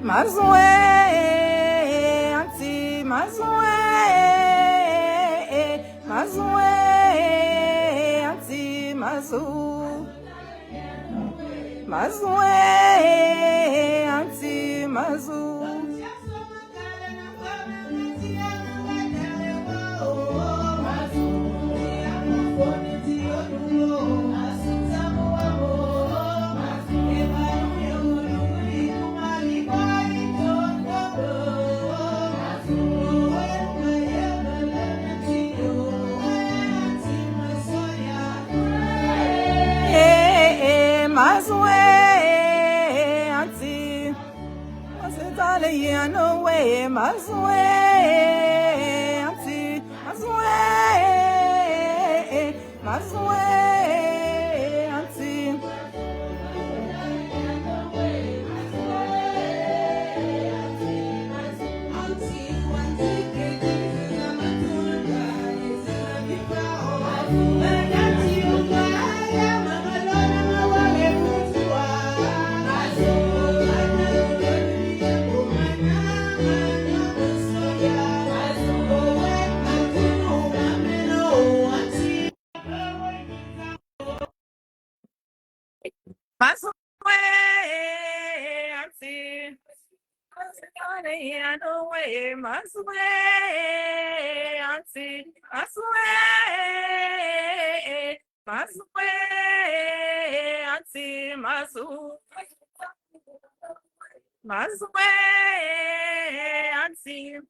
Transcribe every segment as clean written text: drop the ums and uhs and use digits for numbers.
Mazue, anti, mazue, mazue, anti, mazu, mazue, anti, mazu. No way, Mazue, Auntie, Mazue, Mazue, Auntie. Mazue, Auntie. No way, Mazue, Auntie, Mazue, Mazue, Auntie, Mazu, Mazue, Auntie.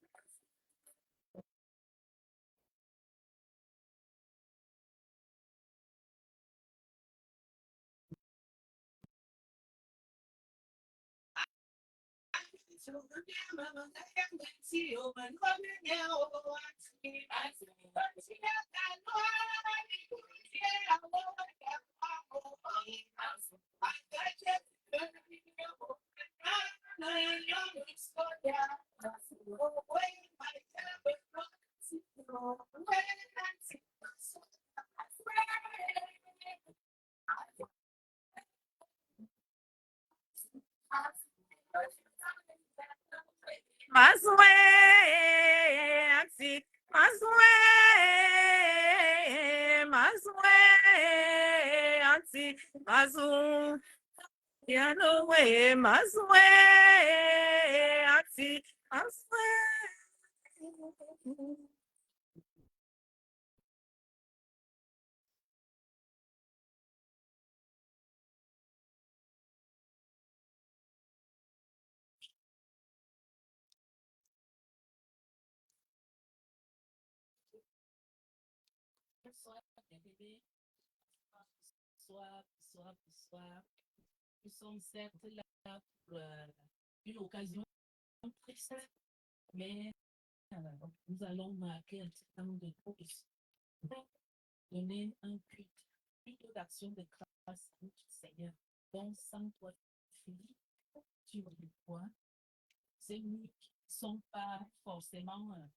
Mazue, Auntie, Mazue, Mazue, Auntie, Mazu. Yeah, no way, Mazue, Auntie, Mazue. Bonsoir. Nous sommes certes là pour une occasion triste, mais nous allons marquer un certain nombre de progrès, donner un culte, plutôt d'action de grâce à notre Seigneur. Donc, sans toi, Philippe, tu le vois, ces nous qui ne sont pas forcément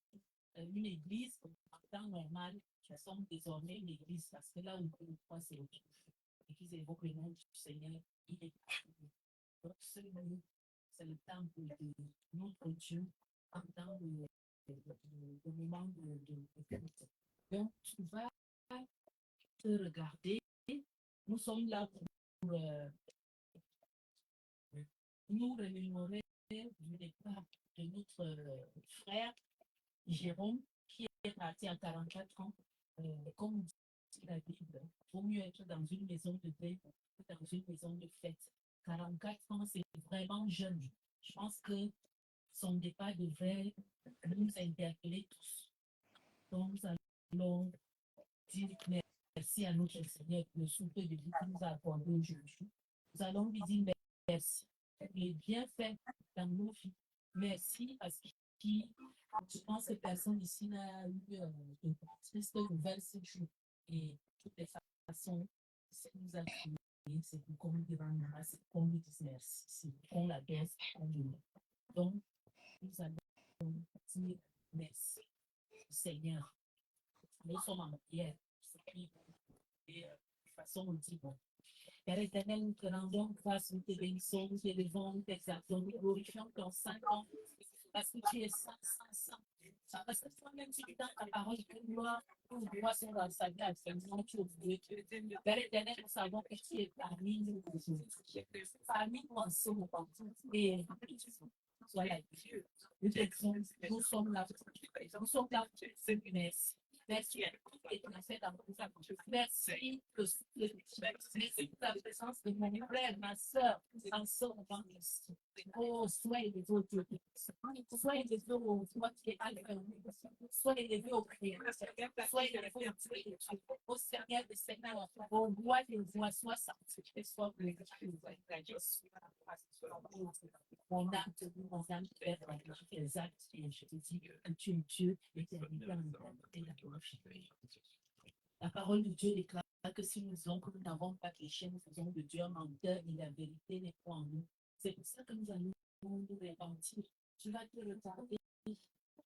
une église en temps normal, qui sont désormais une église, parce que là où nous croit, c'est autre chose. Et qu'ils évoquent le nom du Seigneur, il est partout. Donc, c'est le temple de notre Dieu en temps de moment de culte. Donc, tu vas te regarder. Nous sommes là pour nous remémorer du départ de notre frère Jérôme, qui est parti à 44 ans. Comme dit la Bible, il vaut mieux être dans une maison de deuil que dans une maison de fête. 44 ans, c'est vraiment jeune. Je pense que son départ devrait nous interpeller tous. Donc, nous allons dire merci à notre Seigneur pour le souper de vie qu'il nous a accordé aujourd'hui. Nous allons lui dire merci pour les bienfaits dans nos vies. Merci parce que je pense que personne ici n'a eu de triste nouvelle ce jour. Et de toutes les façons, ce qui nous a créé, c'est pour qu'on nous rende grâce, c'est pour qu'on nous dise merci, c'est pour qu'on la baisse, qu'on nous. Donc, nous allons dire merci, Seigneur. Nous sommes en prière. Et de toute façon, on dit bon. Père éternel, nous te rendons grâce, nous te bénissons, nous t'élevons, nous t'exaltons, nous glorifions ton Saint-Nom, parce que tu es saint, saint, saint. Parce que toi-même, tu dis dans ta parole que gloire sont dans sa vie, absolument tu es Dieu. Père éternel, nous savons que tu es parmi nous, parmi nous en ce moment. Et voilà, nous sommes là, nous sommes là, merci. Merci et tu as fait dans tout ça. Merci merci pour la présence de mon frère, ma soeur, en ce moment. Oh, sois élevé au Dieu. Sois élevé au toi qui es alpha. Sois élevé au Créateur. Sois élevé au Dieu. Au Seigneur des Seigneurs. Au roi des rois. Sois sanctifié. Sois glorifié. Mon âme te loue, mon âme te lève, tes actes, et je te dis que tu es Dieu éternel et la glorifié. La parole de Dieu déclare que si nous disons que nous n'avons pas péché, nous faisons de Dieu un menteur et la vérité n'est pas en nous. C'est pour ça que nous allons nous repentir. Tu vas te retarder,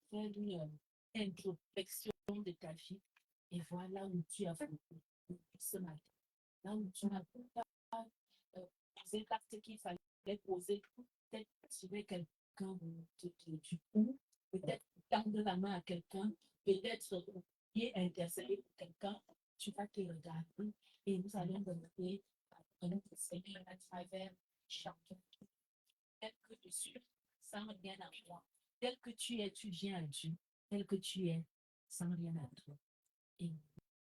faire une introspection de ta vie et voir là où tu as fauté ce matin. Là où tu n'as pas posé l'acte qu'il fallait poser, peut-être tirer quelqu'un du coup, peut-être tendre la main à quelqu'un, peut-être intercéder pour quelqu'un, tu vas te regarder et nous allons demander à notre Seigneur à travers chacun. Tel que tu suis, sans rien à toi. Tel que tu es, tu viens à Dieu. Tel que tu es, sans rien à toi. Et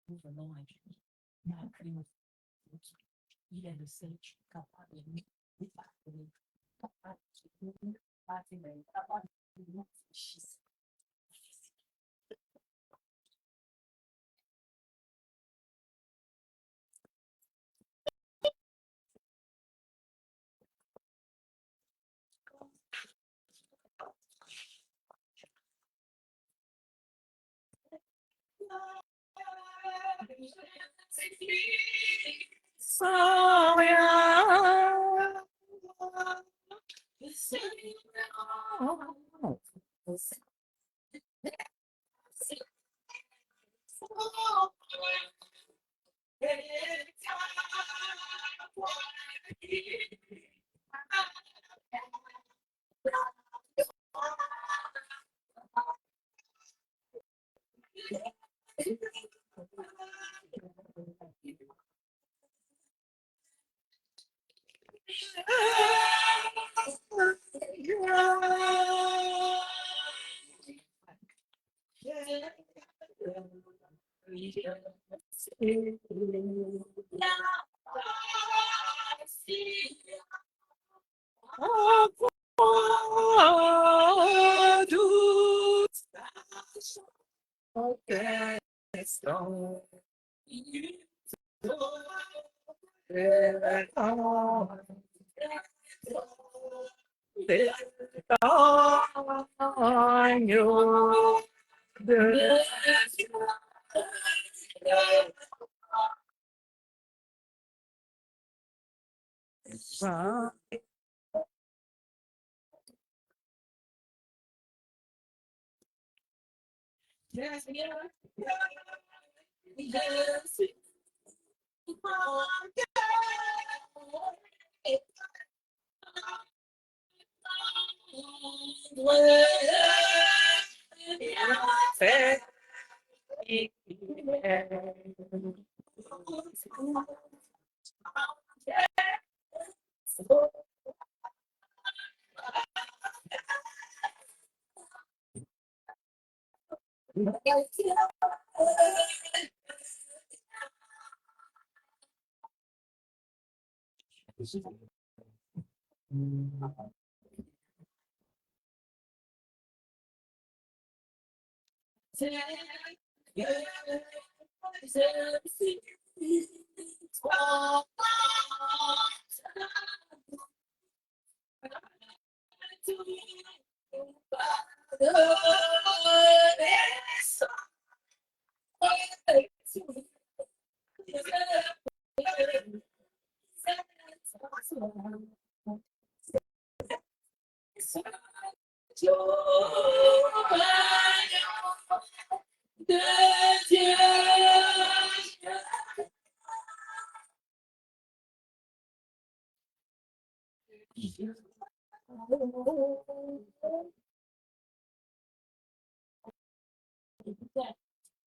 nous venons à Dieu. Il est le seul qui est capable de nous pardonner, capable de nous pardonner, capable de nous franchir. Sans rien.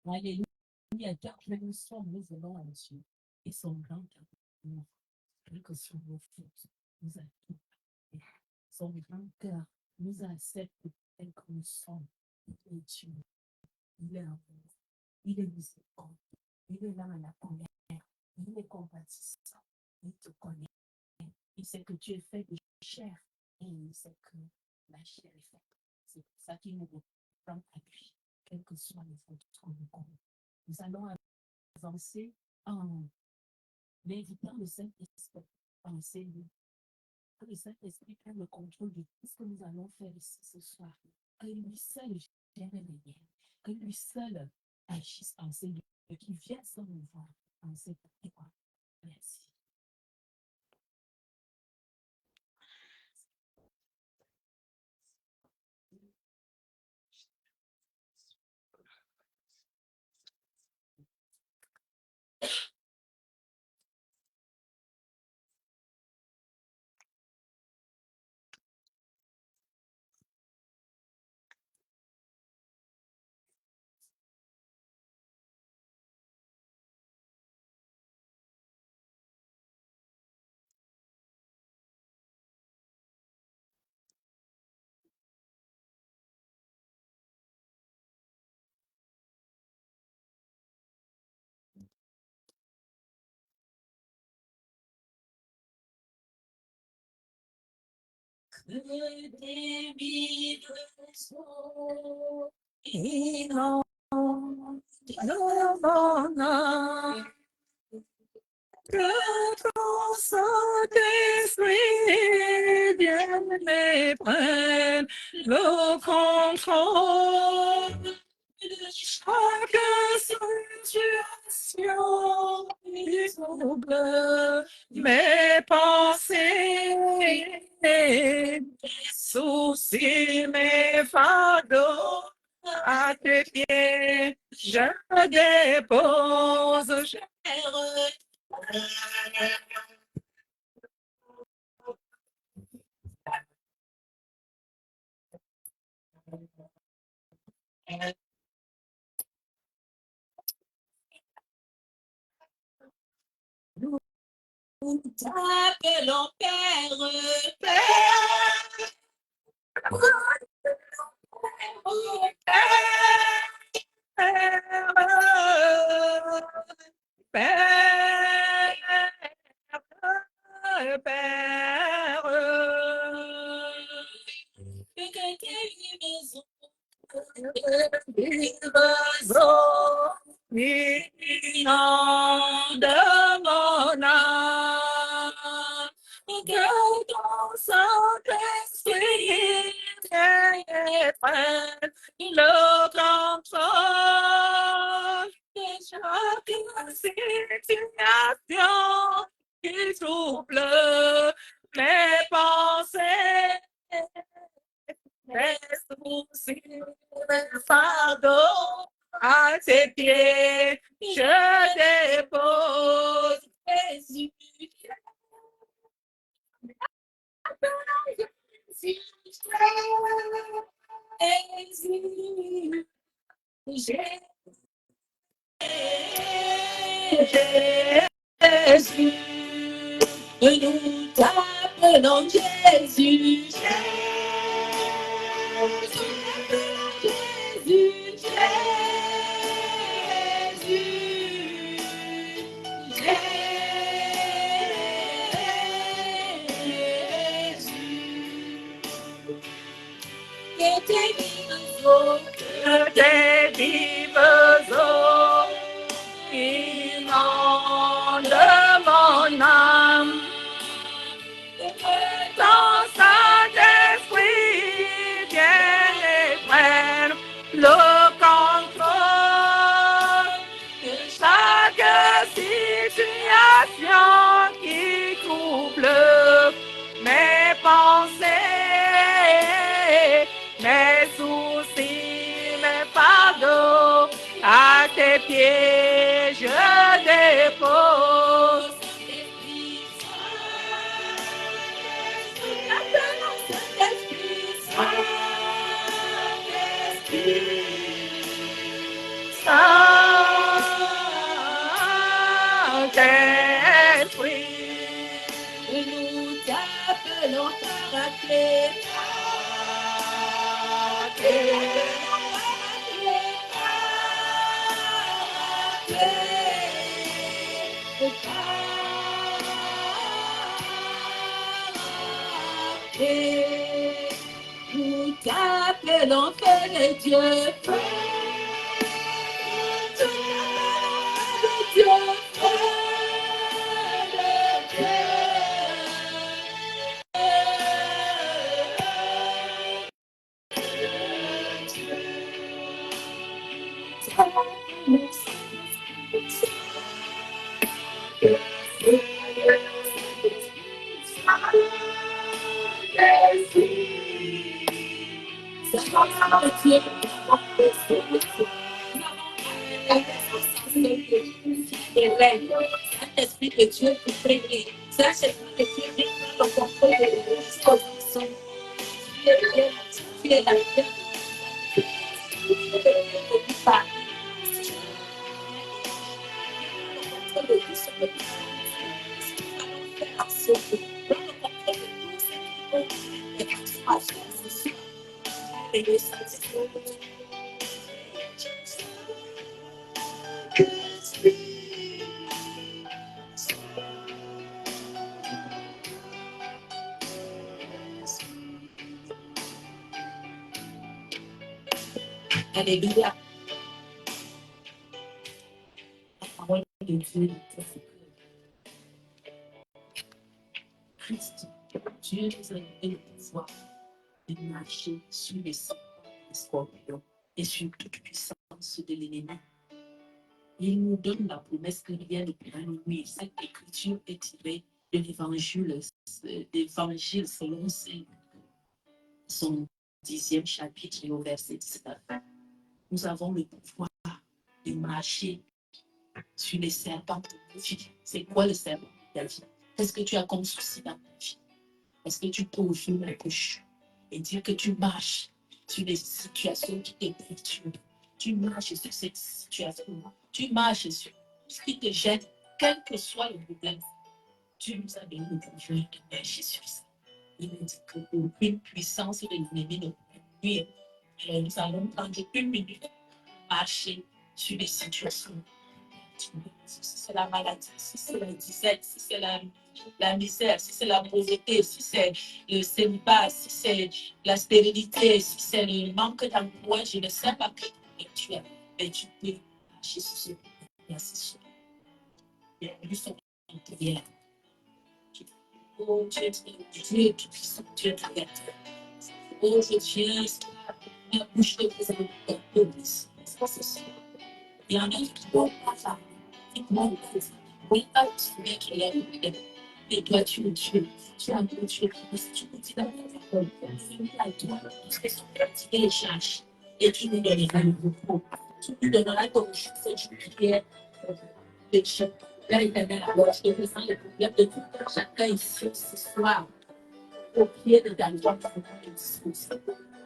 Alléluia, garde-le nous sommes, nous venons à Dieu. Et son grand amour, quelles que soient nos fautes, nous a tout pardonné. Son grand cœur nous accepte tel que nous sommes. Il est Dieu, il est amour, il est miséricorde, il est là à la colère, il est compatissant, il te connaît, il sait que tu es fait de chair et il sait que la chair est faite. C'est pour ça qu'il nous reprend à lui, quelles que soient les fautes que nous commettons. Nous allons avancer en invitant le Saint-Esprit à enseigner. Que le Saint-Esprit prenne le contrôle de tout ce que nous allons faire ici ce soir. Que lui seul gère les liens. Que lui seul agisse en ces lieux. Qu'il vienne se mouvoir en ces temps. Merci. Que des mille sont inonde mon âme. Que ton Saint-Esprit vienne et prenne le contrôle de chaque situation qui trouble mes pensées, mes soucis, mes fardeaux. À tes pieds, je dépose, je nous t'appelons Père, Père, Père, Père, Père, que tes maisons inonde mon âme, que ton Saint-Esprit vienne et prenne le contrôle de chaque situation qui trouble mes pensées. Mes soucis, mes fardeaux, à tes pieds, je dépose Jésus. Jésus, nous t'appelons Jésus. Jésus, que tes vives eaux inondent mon âme. Que ton Saint-Esprit vienne et prenne le contrôle de chaque situation qui trouble mes pensées, mes soucis, mes fardeaux. À tes pieds, je dépose. Nous t'appelons Père de Dieu, Père de Dieu, Père de Saint-Esprit de Dieu qui prie. Saint-Esprit de Dieu qui prend le contrôle de l'horizon. Tu es bien, tu es la bien. Tu es le bien de tout Paris. Tu es le contrôle de tout ce que tu allons faire ensemble. Prends le contrôle de tout ce qui vont être transformation, c'est sûr. Et le Saint-Esprit de Dieu. Alléluia. La parole de Dieu est Christ. Dieu nous a donné le pouvoir de marcher sur les scorpions et sur toute puissance de l'ennemi. Il nous donne la promesse que rien ne pourra nous nuire. Cette écriture est tirée de l'évangile selon son 10e chapitre et au verset 19. Nous avons le pouvoir de marcher sur les serpents. C'est quoi le serpent de ta vie? Qu'est-ce que tu as comme souci dans ta vie? Est-ce que tu peux ouvrir la bouche et dire que tu marches sur les situations qui te perturbent? Tu marches sur cette situation. Tu marches sur ce qui te gêne, quel que soit le problème. Dieu nous a donné le pouvoir de marcher sur ça. Il nous dit qu'aucune puissance de l'ennemi ne peut nuire. Alors nous allons prendre une minute pour marcher sur les situations. Si c'est la maladie, si c'est la disette, si c'est la misère, si c'est la pauvreté, si c'est le célibat, si c'est la stérilité, si c'est le manque d'emploi, je ne sais pas que tu as, mais tu peux marcher sur ce merci. Lui son intérieur. Oh Dieu, Dieu, Dieu, créateur. Oh, je tiens ma bouche de présenter le plus. Il y en a qui ne vont pas faire. Oui, pas tu es qui est. Et toi, tu es un peu, tu continues à faire à toi, parce que son fatigué cherche. Et tu nous donneras le repos. Tu nous donneras comme je fais du prière, de chacun. Père éternel, alors je te présente les problèmes de tout chacun ici ce soir, au pied de ta droite, pour nous disposer.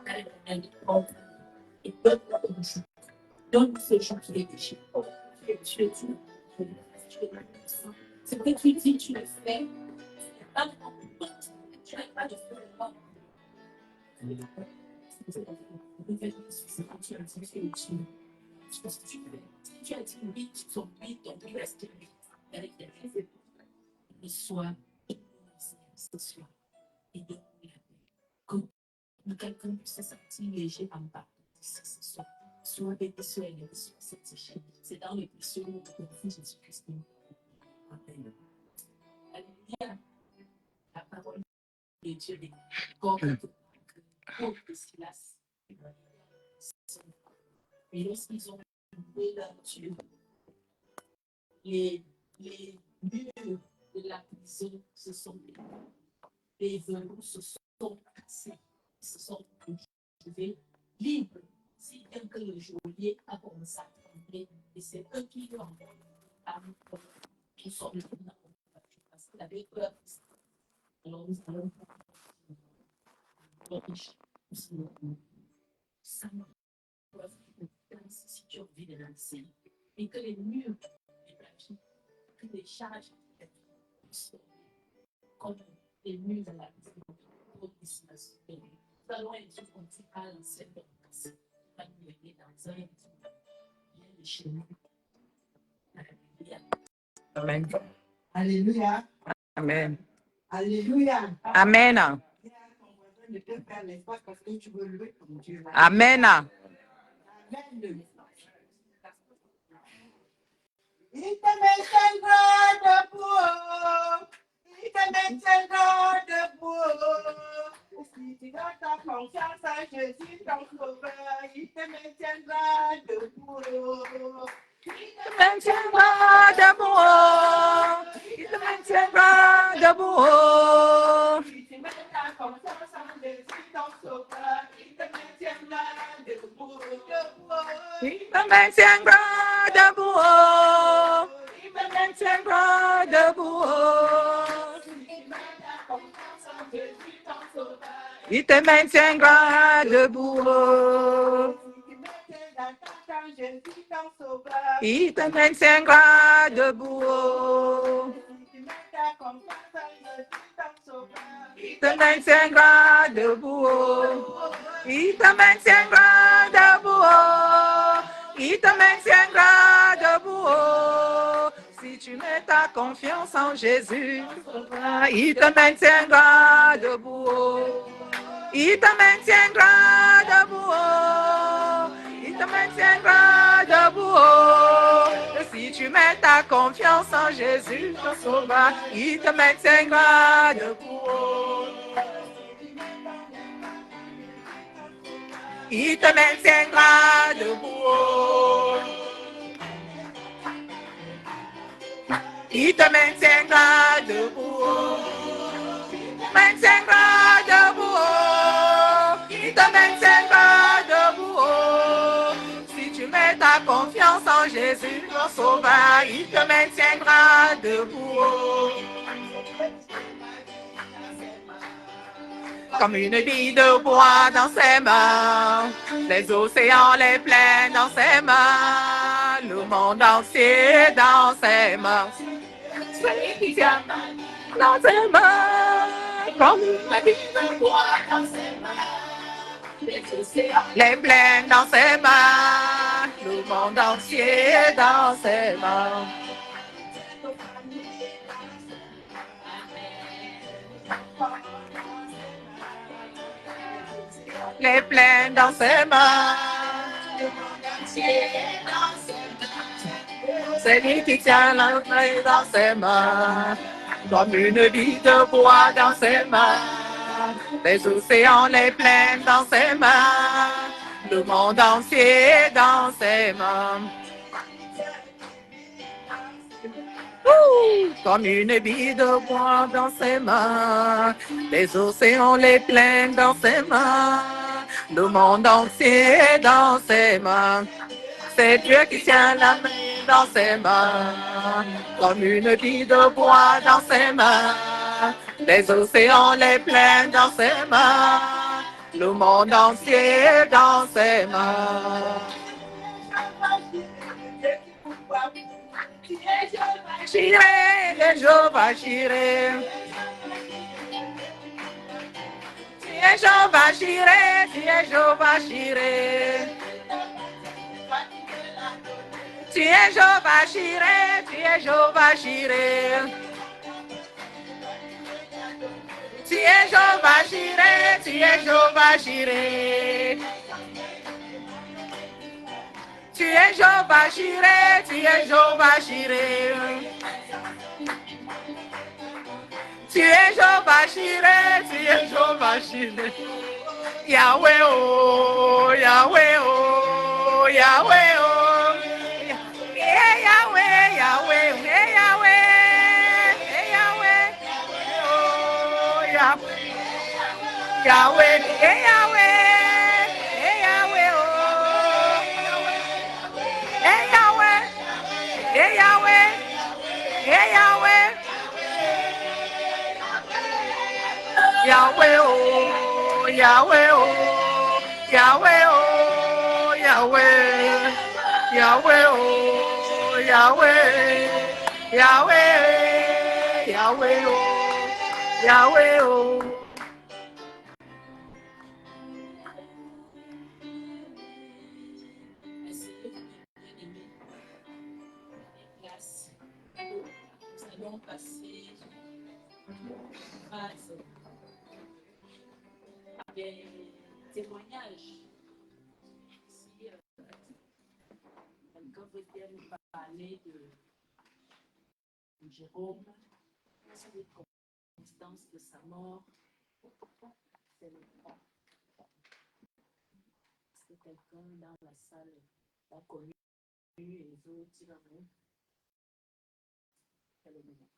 Père éternel, et donne-nous comme jour. Donne-nous ce jour qui est déchiré. Tu es Dieu. Ce que tu dis, tu le fais. Pas de compétence. Tu n'as pas de feu de mort. Tu as dit que tu fais. Si tu as dit oui, tu son oui, donc tu restes oui. Avec des faits, reçois ce soir. Et donne-nous la paix. Comme quelqu'un qui se sentit léger en bas. Ce soir. Sois béni, sois élevé, sois sanctifié. C'est dans le précieux nom de Jésus-Christ. Amen. Alléluia. La parole de Dieu est comme Paul et Silas. Et lorsqu'ils ont loué leur Dieu, les murs de la prison se sont les verrous se sont cassés, se sont retrouvés libres. Si bien que le geôlier a commencé à trembler, et c'est eux qui l'ont envoyé à nous qui sont maintenant parce qu'il avait peur. Alors nous allons ça si tu as envie de lancer et que les murs de ta vie, que les charges soient comme les murs de la vie allons être conduits par l'ancienne promesse. On va nous aider dans un bien de chez nous. Alléluia. Amen. Alléluia. Amen. Alléluia. Amen. Dis à ton voisin de te faire l'espace parce que tu veux louer ton Dieu. Amen. Amen. Il te maintiendra debout. Il te maintiendra debout. Si tu donnes ta confiance à Jésus, ton sauveur, il te maintiendra debout. Il te maintiendra debout. Il te maintiendra debout. Si tu mets ta confiance en Jésus, ton sauveur, il te maintiendra debout. Il te maintiendra debout. Il te maintiendra debout. Il te maintiendra debout. Il te maintiendra debout. Il te maintiendra debout. Il te maintiendra debout. Il te maintiendra debout. Si tu mets ta confiance en Jésus, il te maintiendra debout. Il te maintiendra debout. Il te maintiendra debout. Si tu mets ta confiance en Jésus, ton sauveur, il te maintiendra debout. Il te maintiendra debout. Il te maintiendra debout. Il te maintiendra debout. Il te maintiendra debout. Si tu mets ta confiance en Jésus, ton sauveur, il te maintiendra debout. Comme une bille de bois dans ses mains, les océans, les plaines dans ses mains, le monde entier dans ses mains. Celui qui tient dans ses mains, comme une bille de bois dans ses mains, les océans, les plaines dans ses mains, le monde entier dans ses mains. Les plaines dans ses mains, le monde entier dans ses mains. C'est lui qui tient la main dans ses mains, comme une bille de bois dans ses mains. Les océans, les plaines dans ses mains, le monde entier dans ses mains. Comme une bille de bois dans ses mains, les océans, les plaines dans ses mains, le monde entier dans ses mains. C'est Dieu qui tient la main dans ses mains, comme une bille de bois dans ses mains, les océans, les plaines dans ses mains, le monde entier dans ses mains. J'irai, Jéhovah, j'irai. Tu es Jéhovah, j'irai. Tu es Jéhovah, j'irai. Tu es Jéhovah, j'irai. Tu es Jéhovah, j'irai. Tu es Jéhovah, j'irai. Tu es Jéhovah, j'irai. Tu es Jéhovah, j'irai. Tu es Jéhovah, j'irai. Tu es Jéhovah, j'irai. Tu es Jéhovah, j'irai. Yahweh, oh, Yahweh, oh, Yahweh, oh. Yeah, Yahweh, Yahweh, hey, Yahweh, hey, Yahweh, oh, Yahweh, Yahweh, hey, Yahweh, hey, Yahweh, oh, hey, Yahweh, hey, Yahweh, hey, Yahweh, Yahweh, oh, Yahweh, oh, Yahweh, oh, Yahweh, Yahweh, oh, Yahweh, Yahweh, Yahweh, oh, Yahweh, oh. allons passer à des témoignages. Si quelqu'un veut bien nous parler de Jérôme, sur les circonstances de sa mort, c'est le temps. Est-ce que quelqu'un dans la salle a connu et les autres, il en a? C'est le moment.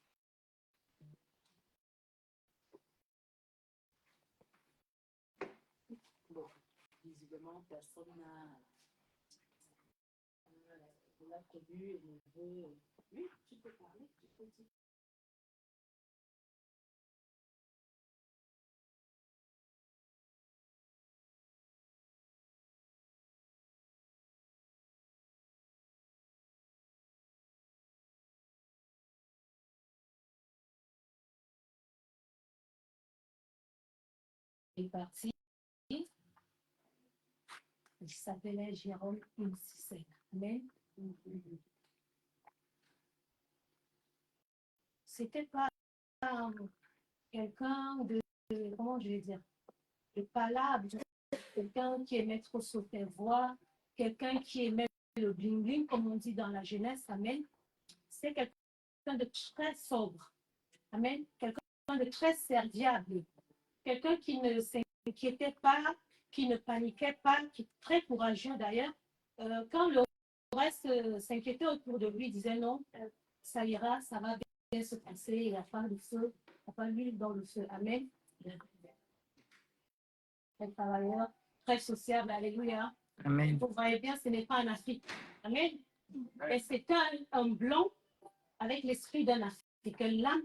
Bon, visiblement, personne l'a connu et ne veut. Oui, tu peux parler, tu peux dire. Est parti. Il s'appelait Jérôme Insisek. Amen. C'était pas quelqu'un de, comment je vais dire, de palabre, quelqu'un qui aimait trop sauter voix, quelqu'un qui aimait le bling-bling, comme on dit dans la jeunesse. Amen. C'est quelqu'un de très sobre. Amen. Quelqu'un de très serviable. Quelqu'un qui ne s'inquiétait pas, qui ne paniquait pas, qui est très courageux d'ailleurs. Quand le reste s'inquiétait autour de lui, il disait non, ça ira, ça va bien se passer, il n'y a pas de feu, il n'y a pas d'huile dans le feu. Amen. Très travailleur, très sociable, alléluia. Amen. Vous voyez bien, ce n'est pas en Afrique. Amen. Et c'est un blanc avec l'esprit d'un Africain, l'âme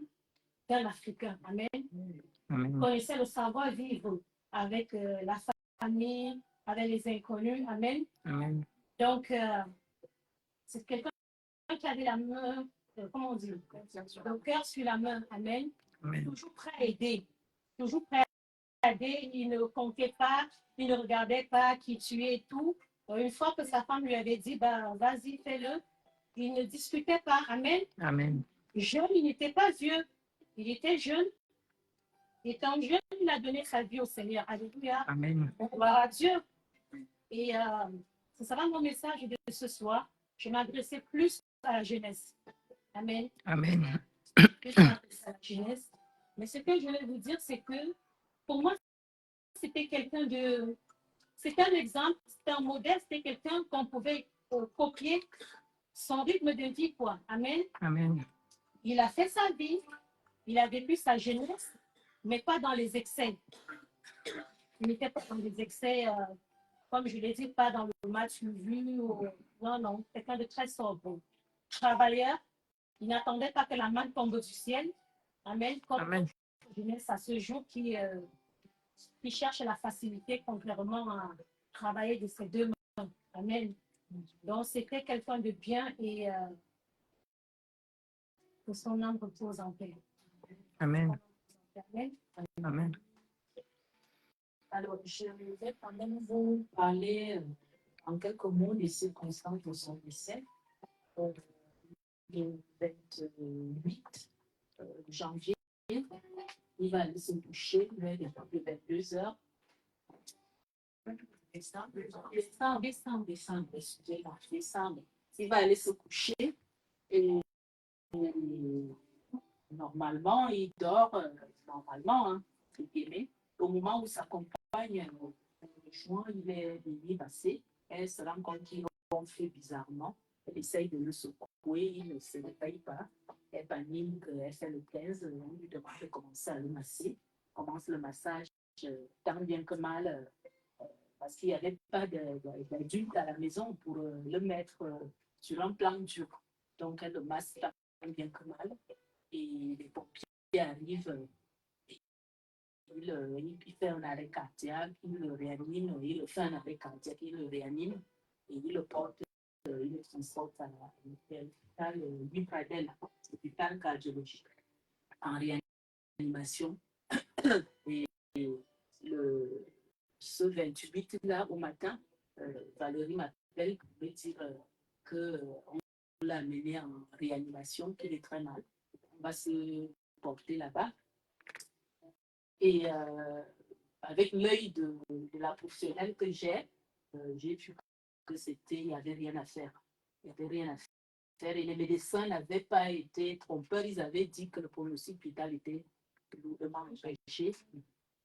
d'un Africain. Amen. Amen. Connaissait le savoir-vivre avec la famille, avec les inconnus. Amen. Amen. Donc, c'est quelqu'un qui avait la main, comment on dit, le cœur sur la main. Amen. Amen. Toujours prêt à aider. Toujours prêt à aider. Il ne comptait pas, il ne regardait pas qui tuait et tout. Une fois que sa femme lui avait dit, bah, vas-y, fais-le, il ne discutait pas. Amen. Amen. Jeune, il n'était pas vieux. Il était jeune. Étant jeune, il a donné sa vie au Seigneur. Alléluia. Amen. Gloire à Dieu. Et ce sera mon message de ce soir. Je m'adressais plus à la jeunesse. Amen. Amen. Plus m'adresser à la jeunesse. Mais ce que je vais vous dire, c'est que pour moi, c'était quelqu'un de... C'était un exemple, c'était un modèle, c'était quelqu'un qu'on pouvait copier son rythme de vie, quoi. Amen. Amen. Il a fait sa vie, il a vécu sa jeunesse, mais pas dans les excès. Il n'était pas dans les excès, comme je l'ai dit, pas dans le match vu. Non, non, quelqu'un de très sobre. Travailleur, il n'attendait pas que la main tombe du ciel. Amen. Comme Amen. jeunesse à ce jour qui cherche la facilité contrairement à travailler de ses deux mains. Amen. Donc, c'était quelqu'un de bien et que son âme repose en paix. Amen. Amen. Amen. Alors, je vais quand même vous parler en quelques mots des circonstances de son décès. Le 28 janvier, il va aller se coucher vers les 22 heures. Décembre. Il va aller se coucher et normalement, il dort, normalement, hein, au moment où sa compagne rejoint, il est passé, elle se rend compte qu'il ronfle bizarrement, elle essaye de le secouer, il ne se réveille pas, elle panique, elle fait le 15, on lui demande de commencer à le masser, commence le massage tant bien que mal, parce qu'il n'y avait pas d'adulte à la maison pour le mettre sur un plan dur. Donc, elle le masse tant bien que mal. Et les pompiers arrivent, il fait un arrêt cardiaque, il le réanime, il fait un arrêt cardiaque, il le réanime et il le porte, il le transporte à l'hôpital Louis-Pradel, l'hôpital cardiologique, en réanimation. Et ce 28 là au matin, Valérie m'appelle pour me dire qu'on l'a amené en réanimation, qu'il est très mal. va se porter là-bas. Et avec l'œil de la professionnelle que j'ai vu que il n'y avait rien à faire. Il n'y avait rien à faire. Et les médecins n'avaient pas été trompeurs. Ils avaient dit que le pronostic vital était lourdement empêché.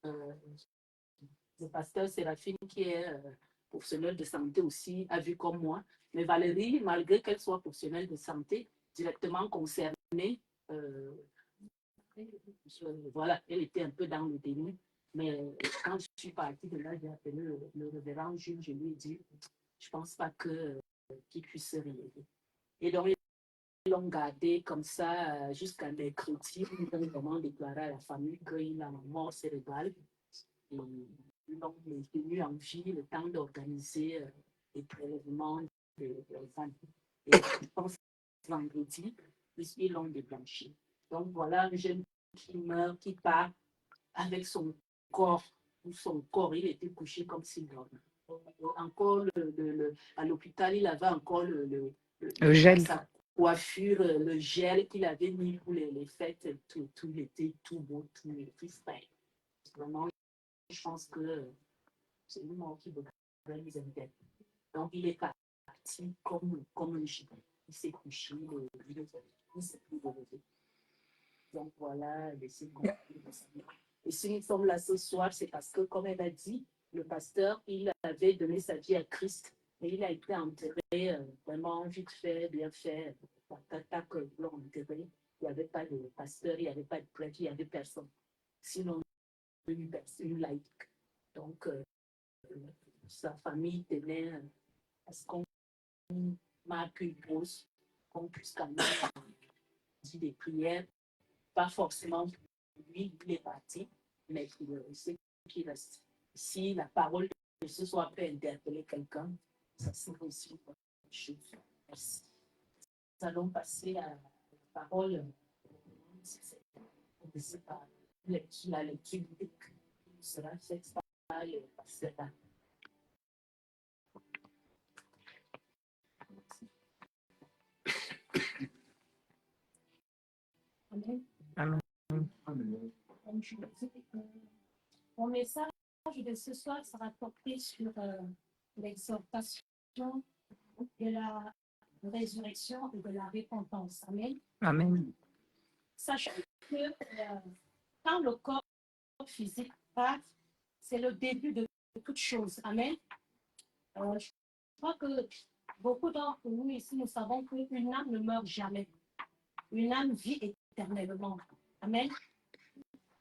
Le pasteur Séraphine, qui est professionnel de santé aussi, a vu comme moi. Mais Valérie, malgré qu'elle soit professionnelle de santé, directement concernée, voilà, elle était un peu dans le déni. Mais quand je suis partie de là, j'ai appelé le révérend Jules, je lui ai dit, je ne pense pas qu'il puisse se réveiller. Et donc, ils l'ont gardé comme ça jusqu'à mercredi. Ils ont vraiment déclaré à la famille qu'il a mort cérébrale. Et ils l'ont maintenu en vie le temps d'organiser les prélèvements des enfants. Et je pense que vendredi, ils l'ont déblanchi. Donc voilà un jeune qui meurt, qui part avec son corps, il était couché comme s'il dormait. Encore à l'hôpital, il avait encore le gel. Sa coiffure, le gel qu'il avait mis pour les fêtes, tout l'été, tout beau, tout frais. Vraiment, je pense que c'est une mort qui devrait nous aider. Donc, il est parti comme un gilet. Il s'est couché, il s'est plus relevé. Donc, voilà, laissez conclure. Et si nous sommes là ce soir, c'est parce que, comme elle a dit, le pasteur, il avait donné sa vie à Christ et il a été enterré vraiment vite fait, bien fait. Tac, l'ont enterré. Il n'y avait pas de pasteur, il n'y avait pas de prêtre, il n'y avait personne. Sinon, une laïque. Donc, sa famille tenait à ce qu'on marque une pause, qu'on puisse quand même dire des prières, pas forcément lui, il est parti, mais c'est qui reste. Si la parole de ce soir peut interpeller quelqu'un, ça serait aussi une bonne chose. Merci. Nous allons passer à la parole. La lecture biblique sera faite par le pasteur. Amen. Amen. Mon message de ce soir sera porté sur l'exhortation de la résurrection et de la récompense. Amen. Amen. Sachez que quand le corps physique part, c'est le début de toute chose. Amen. Je crois que beaucoup d'entre nous ici, nous savons qu'une âme ne meurt jamais. Une âme vit éternellement. Amen.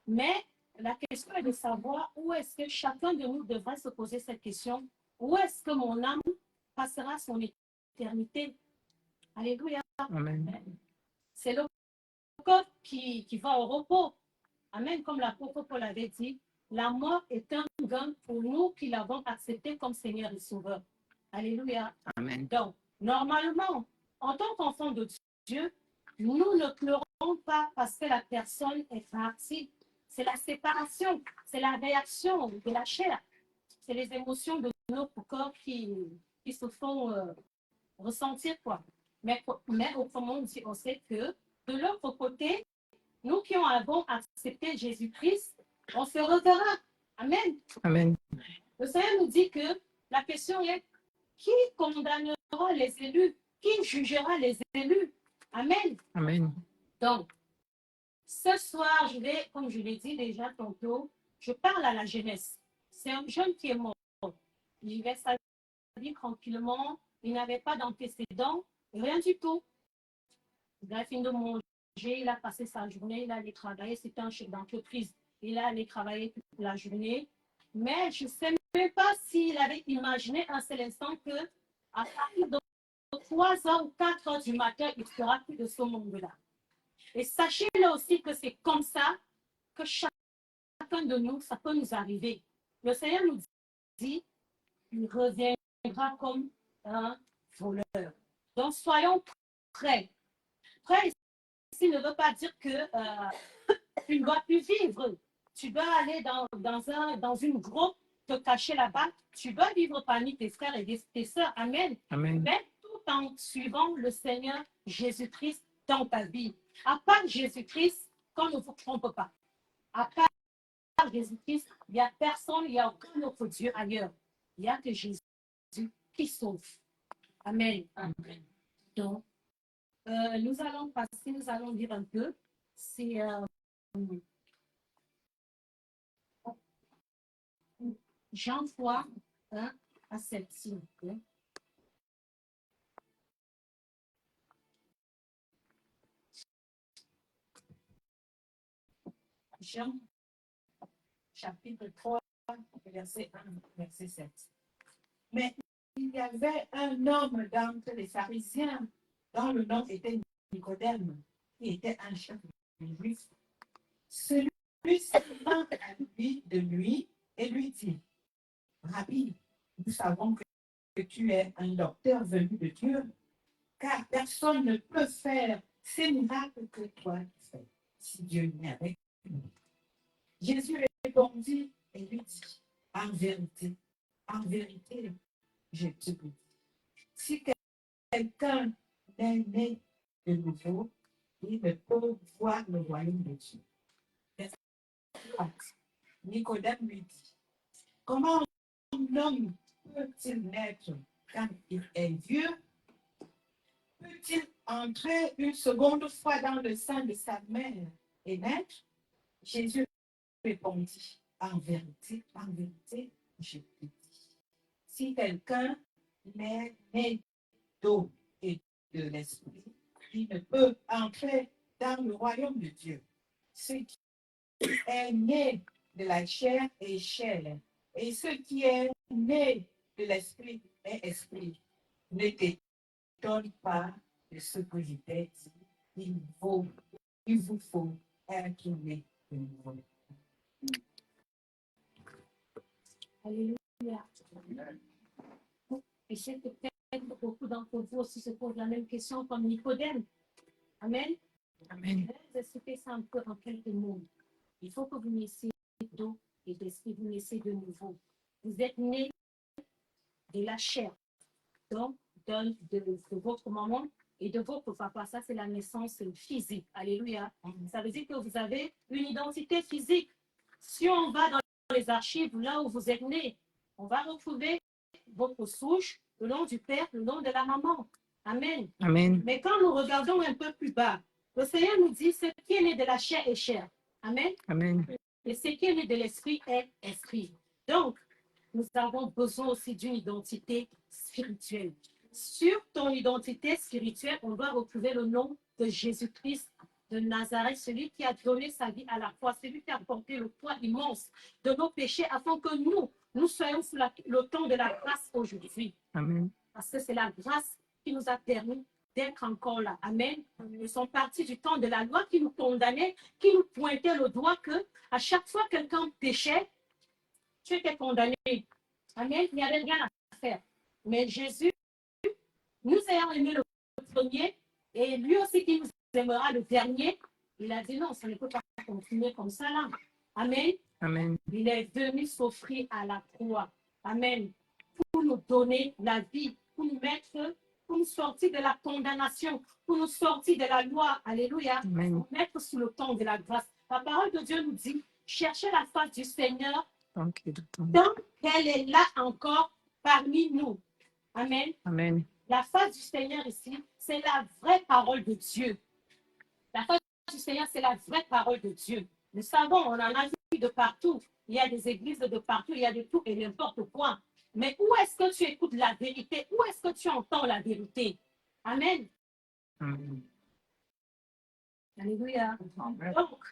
Mais la question est de savoir où est-ce que chacun de nous devrait se poser cette question. Où est-ce que mon âme passera son éternité? Alléluia. Amen. C'est le corps qui va au repos. Amen. Comme l'apôtre Paul avait dit, la mort est un gain pour nous qui l'avons accepté comme Seigneur et Sauveur. Alléluia. Amen. Donc, normalement, en tant qu'enfant de Dieu, nous ne pleurons pas parce que la personne est partie. C'est la séparation, c'est la réaction de la chair. C'est les émotions de notre corps qui se font ressentir, quoi. Mais autrement dit, on sait que de l'autre côté, nous qui avons accepté Jésus-Christ, on se reverra. Amen. Amen. Le Seigneur nous dit que la question est qui condamnera les élus? Qui jugera les élus? Amen. Amen. Donc, ce soir, je vais, comme je l'ai dit déjà tantôt, je parle à la jeunesse. C'est un jeune qui est mort. Il vivait sa vie tranquillement. Il n'avait pas d'antécédents, rien du tout. Il a fini de manger, il a passé sa journée, il allait travailler. C'était un chef d'entreprise. Il allait travailler toute la journée. Mais je ne sais même pas s'il avait imaginé un seul instant que à partir de 3h ou 4h du matin, il ne sera plus de ce monde-là. Et sachez-le aussi que c'est comme ça que chacun de nous, ça peut nous arriver. Le Seigneur nous dit, il reviendra comme un voleur. Donc, soyons prêts. Prêts ici ne veut pas dire que tu ne dois plus vivre. Tu dois aller dans une grotte, te cacher là-bas. Tu dois vivre parmi tes frères et tes sœurs. Amen. Amen. Mais tout en suivant le Seigneur Jésus-Christ dans ta vie. À part Jésus-Christ, qu'on ne vous trompe pas. À part Jésus-Christ, il n'y a personne, il n'y a aucun autre Dieu ailleurs. Il n'y a que Jésus qui sauve. Amen. Amen. Donc, nous allons passer, nous allons lire un peu. C'est Jean 3, 1 à 7. S'il vous plaît. Jean, chapitre 3, verset 1, verset 7. Mais il y avait un homme d'entre les pharisiens dont le nom était Nicodème, qui était un chef juif. Celui-ci vint à lui de nuit et lui dit, Rabbi, nous savons que tu es un docteur venu de Dieu, car personne ne peut faire ces miracles que toi tu fais, si Dieu n'est avec nous. Jésus répondit et lui dit, en vérité, je te dis, si quelqu'un n'est né de nouveau, il ne peut voir le royaume de Dieu. Nicodème lui dit, comment un homme peut-il naître quand il est vieux? Peut-il entrer une seconde fois dans le sein de sa mère et naître? Jésus répondit, en vérité, je te dis, si quelqu'un n'est né d'eau et de l'esprit, il ne peut entrer dans le royaume de Dieu. Ce qui est né de la chair est chair, et ce qui est né de l'esprit est esprit. Ne t'étonne pas de ce que je t'ai dit. Il vous faut être né de nouveau. Alléluia. Et c'est que peut-être beaucoup d'entre vous aussi se posent la même question comme Nicodème. Amen. Amen. Je vais vous expliquer ça un peu en quelques mots. Il faut que vous naissiez d'eau et d'esprit, vous naissiez de nouveau. Vous êtes né de la chair, donc de votre maman et de votre papa. Ça, c'est la naissance physique. Alléluia. Ça veut dire que vous avez une identité physique. Si on va dans les archives, là où vous êtes né, on va retrouver votre souche, le nom du père, le nom de la maman. Amen. Amen. Mais quand nous regardons un peu plus bas, le Seigneur nous dit ce qui est né de la chair est chair. Amen. Amen. Et ce qui est né de l'esprit est esprit. Donc, nous avons besoin aussi d'une identité spirituelle. Sur ton identité spirituelle, on doit retrouver le nom de Jésus-Christ de Nazareth, celui qui a donné sa vie à la croix, celui qui a porté le poids immense de nos péchés afin que nous soyons sous le temps de la grâce aujourd'hui. Amen. Parce que c'est la grâce qui nous a permis d'être encore là. Amen. Nous sommes partis du temps de la loi qui nous condamnait, qui nous pointait le doigt que à chaque fois que quelqu'un péchait, tu étais condamné. Amen. Il n'y avait rien à faire. Mais Jésus, nous ayant aimé le premier, et lui aussi qui nous aimera le dernier, il a dit non, ça ne peut pas continuer comme ça là. Amen. Amen. Il est venu s'offrir à la croix. Amen. Pour nous donner la vie, pour nous sortir de la condamnation, pour nous sortir de la loi. Alléluia. Amen. Pour nous mettre sous le temps de la grâce. La parole de Dieu nous dit, cherchez la face du Seigneur Tant qu'elle est là encore parmi nous. Amen. Amen. La face du Seigneur ici, c'est la vraie parole de Dieu. La face du Seigneur, c'est la vraie parole de Dieu. Nous savons, on en a vu de partout. Il y a des églises de partout, il y a de tout et n'importe quoi. Mais où est-ce que tu écoutes la vérité? Où est-ce que tu entends la vérité? Amen. Amen. Alléluia. Donc,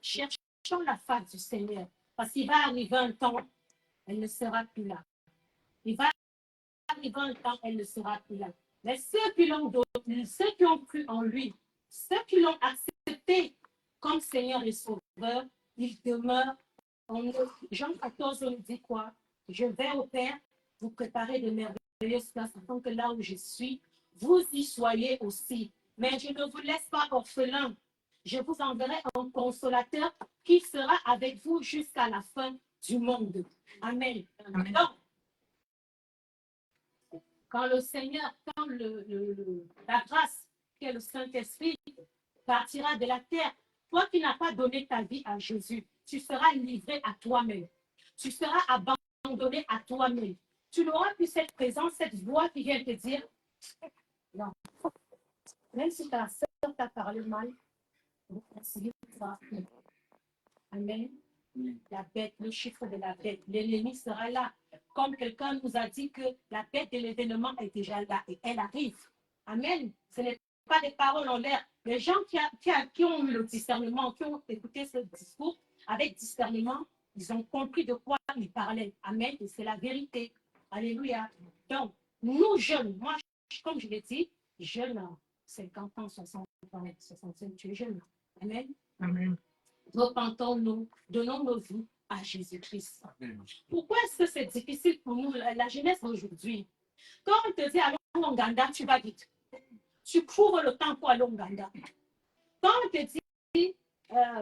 cherchons la face du Seigneur. Parce qu'il va arriver un temps, elle ne sera plus là. Il va arriver un temps, elle ne sera plus là. Mais ceux qui l'ont donné, ceux qui ont cru en lui, ceux qui l'ont accepté comme Seigneur et Sauveur, ils demeurent en nous. Jean 14 nous dit quoi? Je vais au Père, vous préparez de merveilleuses places afin que là où je suis, vous y soyez aussi. Mais je ne vous laisse pas orphelins. Je vous enverrai un consolateur qui sera avec vous jusqu'à la fin du monde. Amen. Amen. Donc, quand le Seigneur, quand la grâce qui est le Saint-Esprit partira de la terre. Toi qui n'as pas donné ta vie à Jésus, tu seras livré à toi-même. Tu seras abandonné à toi-même. Tu n'auras plus cette présence, cette voix qui vient te dire, non. Même si ta soeur t'a parlé mal, amen. La bête, le chiffre de la bête, l'ennemi sera là. Comme quelqu'un nous a dit que la bête de l'événement est déjà là et elle arrive. Amen. Ce n'est pas des paroles en l'air. Les gens qui ont eu le discernement, qui ont écouté ce discours avec discernement, ils ont compris de quoi il parlait. Amen. Et c'est la vérité. Alléluia. Donc, nous jeunes, moi, comme je l'ai dit, jeunes, 50 ans, 60 ans, 65, tu es jeune. Amen. Amen. Repentons-nous, donnons nos vies à Jésus-Christ. Pourquoi est-ce que c'est difficile pour nous, la jeunesse d'aujourd'hui? Quand on te dit allons au Ouganda, tu vas vite. Tu cours le temps pour aller au Ouganda. Quand on te dit,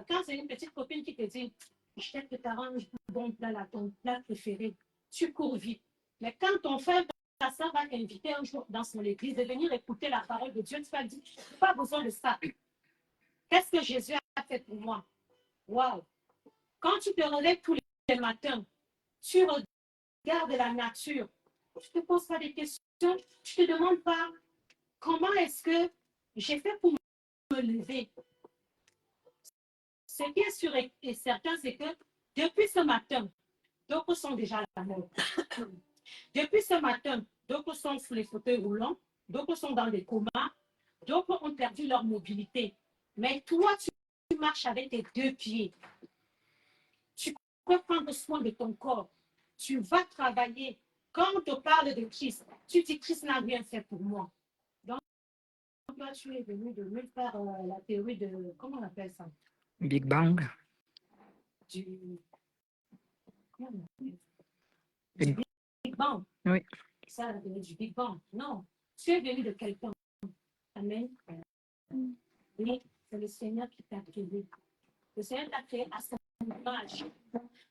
quand c'est une petite copine qui te dit, je t'aide que tu arranges un bon plat, là, ton plat préféré, tu cours vite. Mais quand ton frère, ta soeur va t'inviter un jour dans son église de venir écouter la parole de Dieu, tu vas dire, je n'ai pas besoin de ça. Qu'est-ce que Jésus a fait pour moi? Wow! Quand tu te relèves tous les matins, tu regardes la nature, tu ne te poses pas des questions, tu ne te demandes pas comment est-ce que j'ai fait pour me lever. Ce qui est sûr et certain, c'est que depuis ce matin, d'autres sont déjà à la mort. Depuis ce matin, d'autres sont sous les fauteuils roulants, d'autres sont dans des comas, d'autres ont perdu leur mobilité. Mais toi, tu marches avec tes deux pieds. Tu peux prendre soin de ton corps. Tu vas travailler. Quand on te parle de Christ, tu dis Christ n'a rien fait pour moi. Donc, toi, tu es venu de nulle part la théorie de, comment on appelle ça? Big Bang. Du Big Bang. Oui. Ça, la théorie du Big Bang. Non, tu es venu de quelqu'un. Amen. Oui, c'est le Seigneur qui t'a créé. Le Seigneur t'a créé à son image.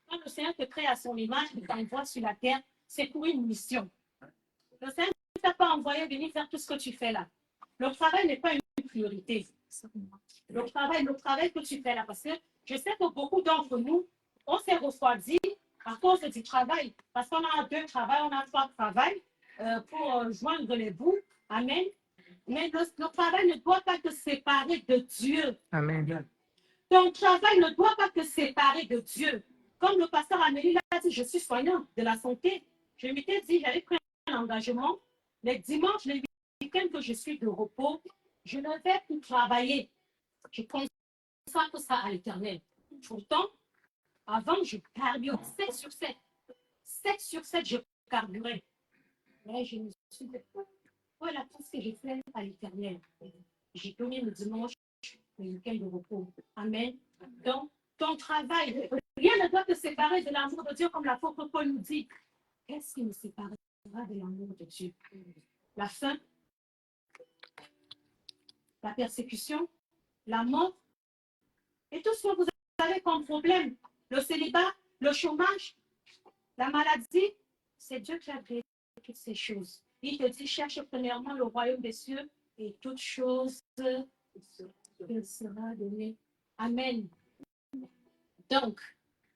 Quand le Seigneur te crée à son image, il t'envoie sur la terre, c'est pour une mission. Le Seigneur ne t'a pas envoyé venir faire tout ce que tu fais là. Le travail n'est pas une priorité. Le travail que tu fais là, parce que je sais que beaucoup d'entre nous, on s'est refroidi à cause du travail. Parce qu'on a 2 travails, on a 3 travails pour joindre les bouts. Amen. Mais le travail ne doit pas te séparer de Dieu. Amen. Ton travail ne doit pas te séparer de Dieu. Comme le pasteur Amélie l'a dit, je suis soignant de la santé. Je m'étais dit, j'avais pris un engagement. Les dimanches, les week-ends que je suis de repos, je ne vais plus travailler. Je consacre ça à l'Éternel. Pourtant, avant, je carburais 7 sur 7. 7 sur 7, je carburais. Mais je me suis dit, voilà tout ce que j'ai fait à l'Éternel. J'ai donné le dimanche, le week-end de repos. Amen. Donc, ton travail, rien ne doit te séparer de l'amour de Dieu, comme l'apôtre Paul nous dit. Qu'est-ce qui nous séparera de l'amour de Dieu? La faim, la persécution, la mort, et tout ce que vous avez comme problème, le célibat, le chômage, la maladie, c'est Dieu qui a créé toutes ces choses. Il te dit, cherche premièrement le royaume des cieux et toutes choses sera donné. Amen. Donc,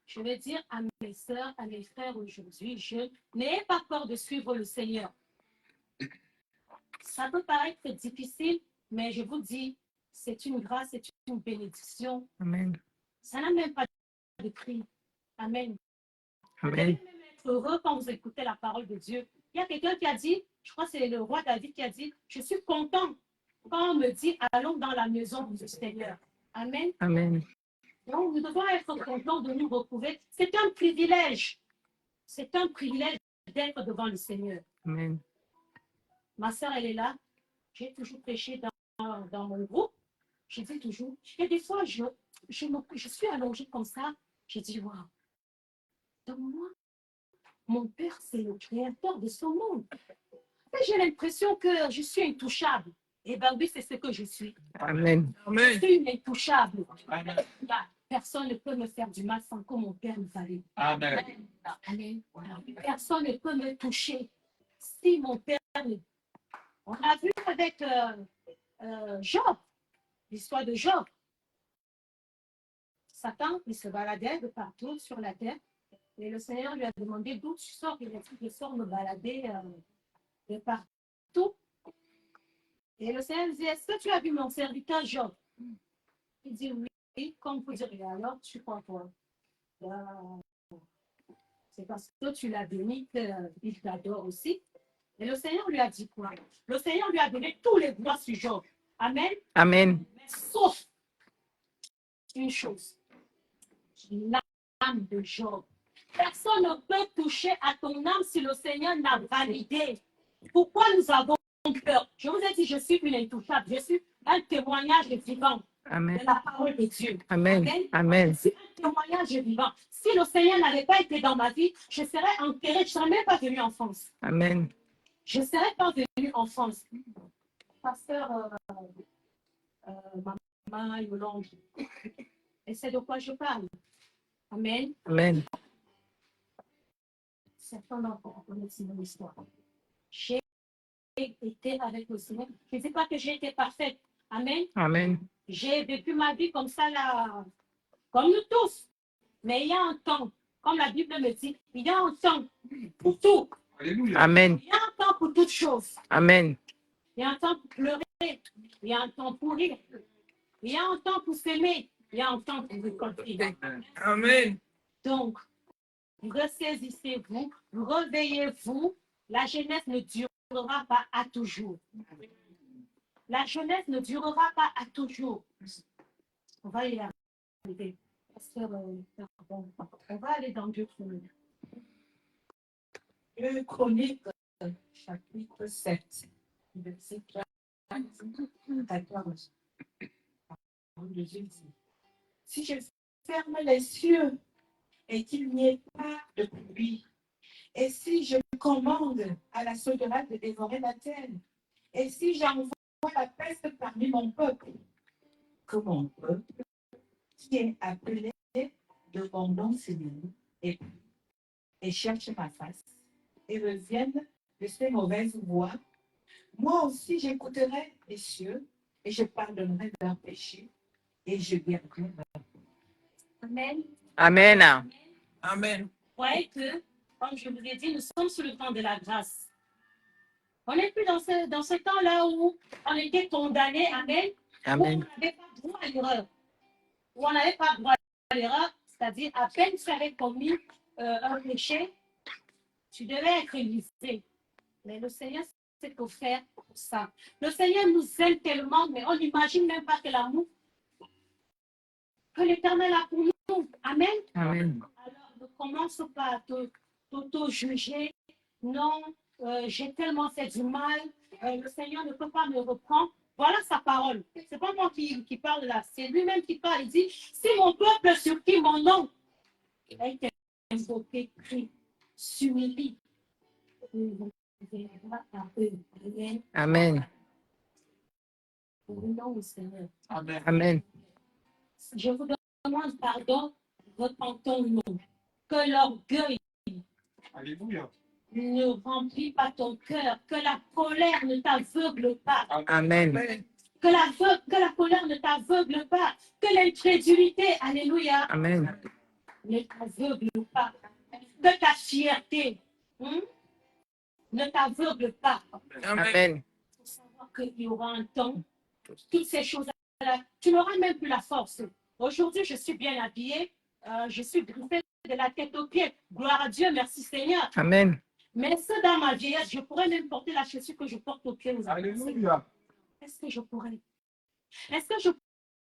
je vais dire à mes sœurs, à mes frères aujourd'hui, n'ayez pas peur de suivre le Seigneur. Ça peut paraître difficile, mais je vous dis, c'est une grâce, c'est une bénédiction. Amen. Ça n'a même pas de prix. Amen. Amen. Vous devez même être heureux quand vous écoutez la parole de Dieu. Il y a quelqu'un qui a dit, je crois que c'est le roi David qui a dit, je suis content quand on me dit, allons dans la maison du Seigneur. Amen. Amen. Donc, nous devons être contents de nous retrouver. C'est un privilège. C'est un privilège d'être devant le Seigneur. Amen. Ma soeur, elle est là. J'ai toujours prêché dans mon groupe. Je dis toujours. Et des fois, je suis allongée comme ça. Je dis, waouh. Donc, moi, mon Père, c'est le créateur de ce monde. Et j'ai l'impression que je suis intouchable. Eh bien, oui, c'est ce que je suis. Amen. Je suis une intouchable. Amen. Personne ne peut me faire du mal sans que mon Père me valide. Amen. Amen. Personne ne peut me toucher si mon Père ne... On a vu avec Job. l'histoire de Job. Satan, il se baladait de partout sur la terre. Et le Seigneur lui a demandé d'où tu sors. Il a dit, je sors me balader de partout. Et le Seigneur lui dit, est-ce que tu as vu mon serviteur Job? Il dit oui, comme vous direz. Alors, tu crois quoi? C'est parce que tu l'as béni qu'il t'adore aussi. Et le Seigneur lui a dit quoi? Le Seigneur lui a donné tous les droits sur Job. Amen. Amen. Mais sauf une chose, l'âme de Job. Personne ne peut toucher à ton âme si le Seigneur n'a validé. Pourquoi nous avons peur? Je vous ai dit, je suis une intouchable. Je suis un témoignage vivant Amen. de la parole de Dieu. Amen. Amen. Je suis un témoignage vivant. Si le Seigneur n'avait pas été dans ma vie, je serais enterrée. Je ne serais même pas venue en France. Amen. Je ne serais pas venue en France. Pasteur Maman Yolande. Et c'est de quoi je parle. Amen. Amen. Certains d'entre vous connaissent mon histoire. J'ai été avec le Seigneur. Je ne dis pas que j'ai été parfaite. Amen. Amen. J'ai vécu ma vie comme ça, là, comme nous tous. Mais il y a un temps, comme la Bible me dit, il y a un temps pour tout. Alléluia. Amen. Il y a un temps pour toutes choses. Amen. Il y a un temps pour pleurer. Il y a un temps pour rire. Il y a un temps pour s'aimer. Il y a un temps pour récolter. Amen. Donc, ressaisissez-vous, réveillez-vous. La jeunesse ne durera pas à toujours. La jeunesse ne durera pas à toujours. On va y arriver. Pardon. On va aller dans 2 Chroniques. 2 Chroniques, chapitre 7, verset 14. Si je ferme les cieux et qu'il n'y ait pas de pluie, et si je commande à la sauterelle de dévorer la terre, et si j'envoie la peste parmi mon peuple, que mon peuple, qui est appelé de mon nom Seigneur, et cherche ma face, et revienne de ces mauvaises voies, moi aussi j'écouterai les cieux, et je pardonnerai leurs péchés, et je guérirai leur. Amen. Amen. Amen. Vous voyez que, comme je vous ai dit, nous sommes sous le temps de la grâce. On n'est plus dans ce temps-là où on était condamné, amen, Amen. où on n'avait pas droit à l'erreur. Où on n'avait pas droit à l'erreur, c'est-à-dire à peine tu avais commis un péché, tu devais être listé. Mais le Seigneur s'est offert pour ça. Le Seigneur nous aime tellement, mais on n'imagine même pas que l'amour que l'Éternel a pour nous. Amen. Amen. Alors, ne commence pas à t'auto-juger. Non, j'ai tellement fait du mal. Le Seigneur ne peut pas me reprendre. Voilà sa parole. Ce n'est pas moi qui parle là. C'est lui-même qui parle. Il dit, si mon peuple sur qui mon nom a été invoqué, crie, s'humilie. Amen. Amen. Amen. Je vous demande pardon, repentons-nous. Que l'orgueil Alléluia. ne remplit pas ton cœur, que la colère ne t'aveugle pas. Amen. Que la colère ne t'aveugle pas, que l'incrédulité, alléluia, Amen. ne t'aveugle pas, que ta fierté ne t'aveugle pas. Amen. Il faut savoir qu'il y aura un temps, toutes ces choses-là, tu n'auras même plus la force. Aujourd'hui, je suis bien habillée, je suis griffée de la tête aux pieds. Gloire à Dieu, merci Seigneur. Amen. Mais ce dans ma vieillesse, je pourrais même porter la chaussure que je porte aux pieds. Alléluia. Est-ce que je pourrais? Est-ce que je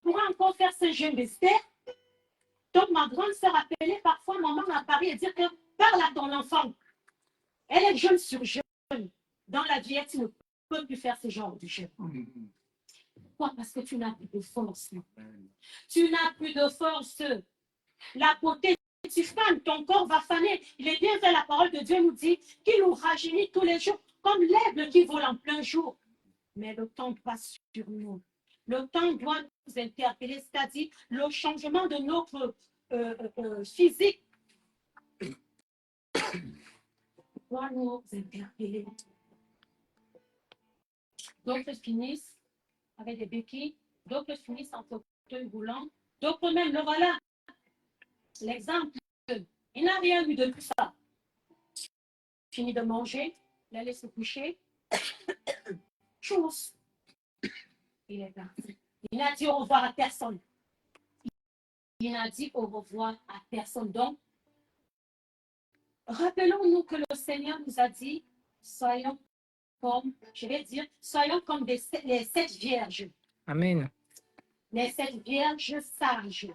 pourrais encore faire ce jeûne d'Esther? Donc, ma grande sœur appelait parfois maman à Paris et dire que parle à ton enfant. Elle est jeune sur jeune. Dans la vieillesse, tu ne peux plus faire ce genre de jeûne. Pourquoi? Parce que tu n'as plus de force. Tu n'as plus de force. La beauté, tu fanes, ton corps va faner. Il est bien fait, la parole de Dieu nous dit qu'il nous rajeunit tous les jours, comme l'aigle qui vole en plein jour. Mais le temps passe sur nous. Le temps doit nous interpeller, c'est-à-dire le changement de notre physique doit nous interpeller. D'autres finissent avec des béquilles, D'autres finissent en fauteuil roulant. D'autres même, le voilà. L'exemple, il n'a rien eu de tout ça. Fini de manger, il allait se coucher. Chose. Il est parti. Il n'a dit au revoir à personne. Il n'a dit au revoir à personne. Donc, rappelons-nous que le Seigneur nous a dit, soyons comme, je vais dire, soyons comme les 7 vierges. Amen. Les 7 vierges sages.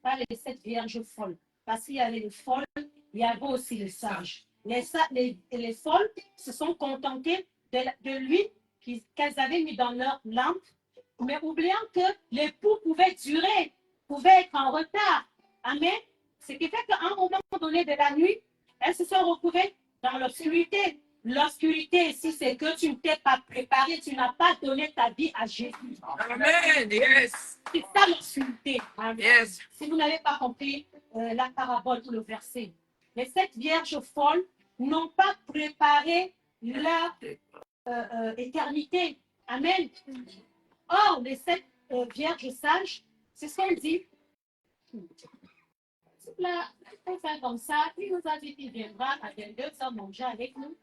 Pas les 7 vierges folles. Parce qu'il y avait les folles, il y avait aussi les sages. Les folles se sont contentées de l'huile qu'elles avaient mis dans leur lampe, mais oubliant que l'époux pouvait durer, pouvait être en retard. Amen. Ce qui fait qu'à un moment donné de la nuit, elles se sont retrouvées dans l'obscurité. L'obscurité ici, c'est que tu ne t'es pas préparé, tu n'as pas donné ta vie à Jésus. Amen. Yes. C'est ça l'obscurité. Yes. Si vous n'avez pas compris la parabole ou le verset, les 7 vierges folles n'ont pas préparé leur éternité. Amen. Or, les 7 vierges sages, c'est ce qu'on dit. Là, on fait comme ça, il nous a dit qu'il viendra à 22h manger avec nous,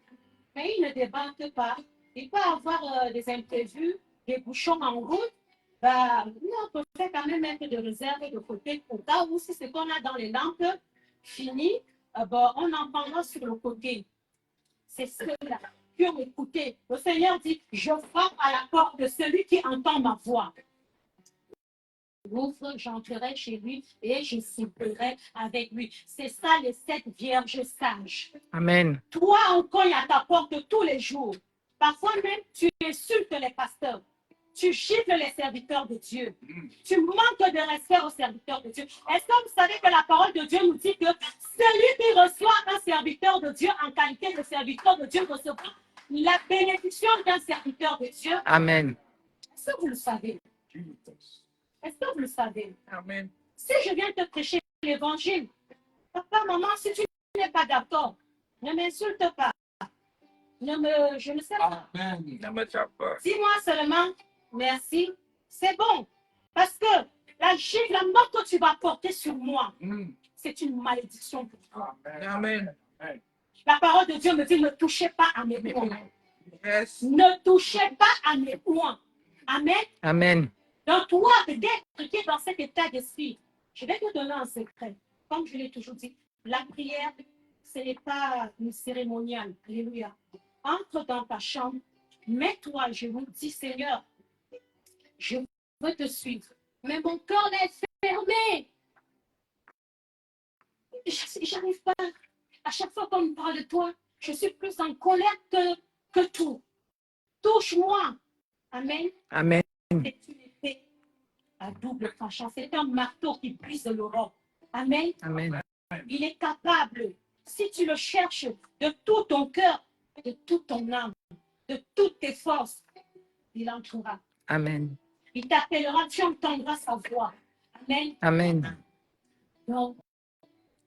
mais il ne débarque pas. Il peut avoir des imprévus, des bouchons en route. Bah, nous, on peut faire quand même mettre de réserve de côté au cas où si ce qu'on a dans les lampes finit, on en prendra sur le côté. C'est ceux-là qui ont écouté. Le Seigneur dit, je frappe à la porte de celui qui entend ma voix. J'ouvre, j'entrerai chez lui et je souperai avec lui. C'est ça les 7 vierges sages. Amen. Toi, on cogne à ta porte tous les jours. Parfois même, tu insultes les pasteurs. Tu gifles les serviteurs de Dieu. Tu manques de respect aux serviteurs de Dieu. Est-ce que vous savez que la parole de Dieu nous dit que celui qui reçoit un serviteur de Dieu en qualité de serviteur de Dieu recevra la bénédiction d'un serviteur de Dieu? Amen. Est-ce que vous le savez? Est-ce que vous le savez? Amen. Si je viens te prêcher l'évangile, papa, maman, si tu n'es pas d'accord, ne m'insulte pas. Je ne sais pas. Dis-moi seulement merci. C'est bon. Parce que la mort que tu vas porter sur moi, c'est une malédiction pour toi. Amen. La parole de Dieu me dit, ne touchez pas à mes poings. Yes. Ne touchez pas à mes poings. Amen. Amen. Donc, toi, d'être qui est dans cet état d'esprit, je vais te donner un secret. Comme je l'ai toujours dit, la prière, ce n'est pas une cérémoniale. Alléluia. Entre dans ta chambre, mets-toi à genoux, dis Seigneur, je veux te suivre. Mais mon cœur est fermé. Je n'arrive pas. À chaque fois qu'on me parle de toi, je suis plus en colère que tout. Touche-moi. Amen. Amen. C'est une épée à double tranchant. C'est un marteau qui brise le roc. Amen. Amen. Il est capable, si tu le cherches de tout ton cœur, de toute ton âme, de toutes tes forces, il entrera. Amen. Il t'appellera, tu entendras sa voix. Amen. Amen. Donc,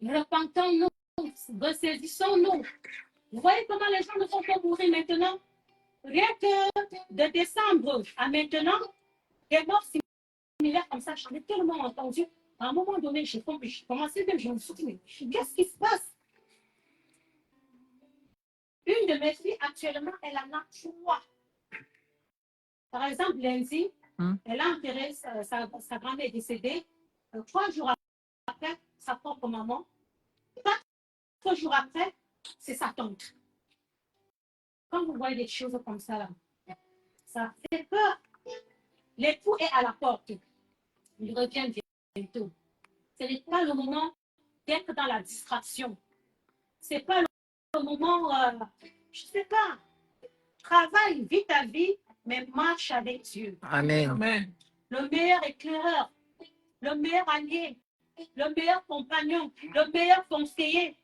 repentons-nous, ressaisissons-nous. Vous voyez comment les gens ne vont pas mourir maintenant? Rien que de décembre à maintenant, des morts similaires comme ça, j'en ai tellement entendu. À un moment donné, j'ai commencé même, je me suis dit, mais qu'est-ce qui se passe? Une de mes filles, actuellement, elle en a 3. Par exemple, lundi, elle a enterré, sa grand-mère est décédée. 3 jours après, sa propre maman. 4 jours après, c'est sa tante. Quand vous voyez des choses comme ça, là, ça fait peur. L'époux est à la porte. Il revient bientôt. Ce n'est pas le moment d'être dans la distraction. Ce n'est pas le moment, je ne sais pas. Travaille, vis ta vie, mais marche avec Dieu. Amen. Amen. Le meilleur éclaireur, le meilleur allié, le meilleur compagnon, le meilleur conseiller.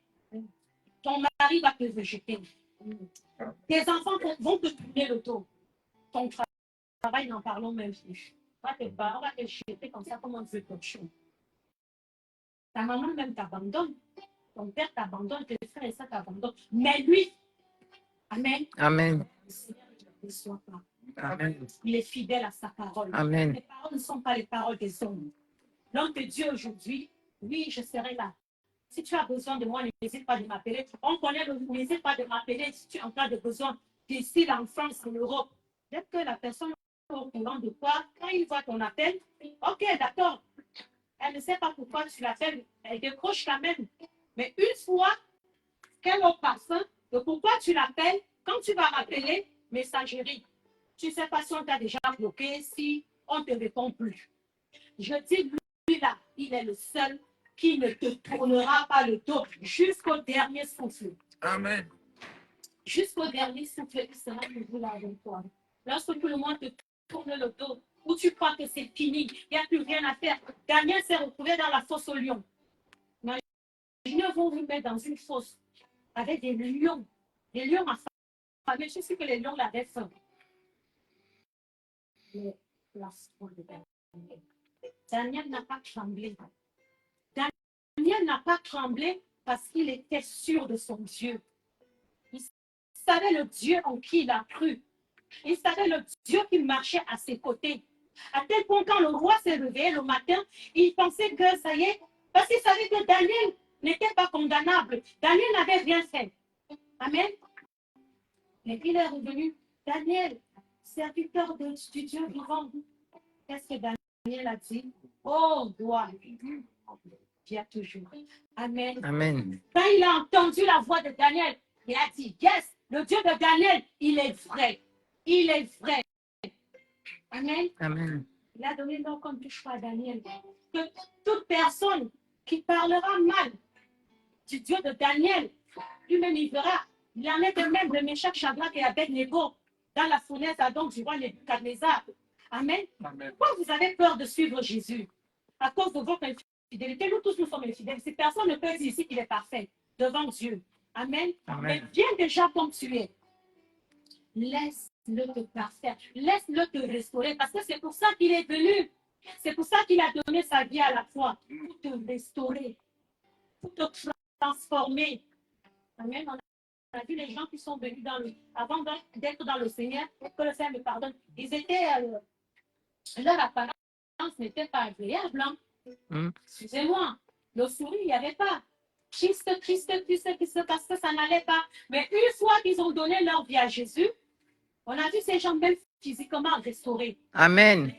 Ton mari va te rejeter. Tes enfants vont te tourner le dos. Ton travail, n'en parlons même plus. On va te jeter comme ça, comme on veut quelque chose. Ta maman même t'abandonne. Ton père t'abandonne, tes frères et sœurs t'abandonnent. Mais lui, amen. Amen. Le Seigneur ne le déçoit pas. Amen. Il est fidèle à sa parole. Amen. Les paroles ne sont pas les paroles des hommes. L'homme de Dieu aujourd'hui, oui, je serai là. Si tu as besoin de moi, n'hésite pas de m'appeler. On connaît n'hésite pas de m'appeler si tu as en cas de besoin. D'ici l'enfance en Europe. Dès que la personne est au courant de toi, quand il voit ton appel, ok, d'accord. Elle ne sait pas pourquoi tu l'appelles. Elle décroche quand même. Mais une fois qu'elle au parfum de pourquoi tu l'appelles, quand tu vas m'appeler, messagerie, tu ne sais pas si on t'a déjà bloqué, si on ne te répond plus. Je dis, lui là, il est le seul qui ne te tournera pas le dos jusqu'au dernier souffle. Amen. Jusqu'au dernier souffle, il sera toujours là avec toi. Lorsque tout le monde te tourne le dos, où tu crois que c'est fini, il n'y a plus rien à faire. Daniel s'est retrouvé dans la fosse aux lions. Imaginez vous mettre dans une fosse avec des lions affamés. Je sais que les lions l'avaient faim. Mais Daniel n'a pas tremblé. Daniel n'a pas tremblé parce qu'il était sûr de son Dieu. Il savait le Dieu en qui il a cru. Il savait le Dieu qui marchait à ses côtés. À tel point, quand le roi s'est réveillé le matin, il pensait que ça y est, parce qu'il savait que Daniel n'était pas condamnable. Daniel n'avait rien fait. Amen. Et il est revenu. Daniel, serviteur du Dieu vivant. Qu'est-ce que Daniel a dit? Oh, gloire. Viens toujours. Amen. Amen. Quand il a entendu la voix de Daniel, il a dit, yes, le Dieu de Daniel, il est vrai. Il est vrai. Amen. Amen. Il a donné donc comme du choix à Daniel. Que toute personne qui parlera mal du Dieu de Daniel, lui-même il verra. Il en est de même de Meshach, Shadrach et Abednego dans la fournaise à donc du roi Nebuchadnezzar. Amen. Amen. Pourquoi vous avez peur de suivre Jésus? À cause de votre infidélité, nous tous nous sommes infidèles. Si personne ne peut dire ici qu'il est parfait devant Dieu. Amen. Amen. Mais viens déjà comme tu es. Laisse-le te parfaire. Laisse-le te restaurer. Parce que c'est pour ça qu'il est venu. C'est pour ça qu'il a donné sa vie à la foi. Pour te restaurer. Pour te transformer. Amen. On a vu les gens qui sont venus avant d'être dans le Seigneur, que le Seigneur me pardonne. Ils étaient, leur apparence n'était pas agréable. Hein? Excusez-moi, le sourire, il n'y avait pas. Triste, parce que ça n'allait pas. Mais une fois qu'ils ont donné leur vie à Jésus, on a vu ces gens même physiquement restaurés. Amen.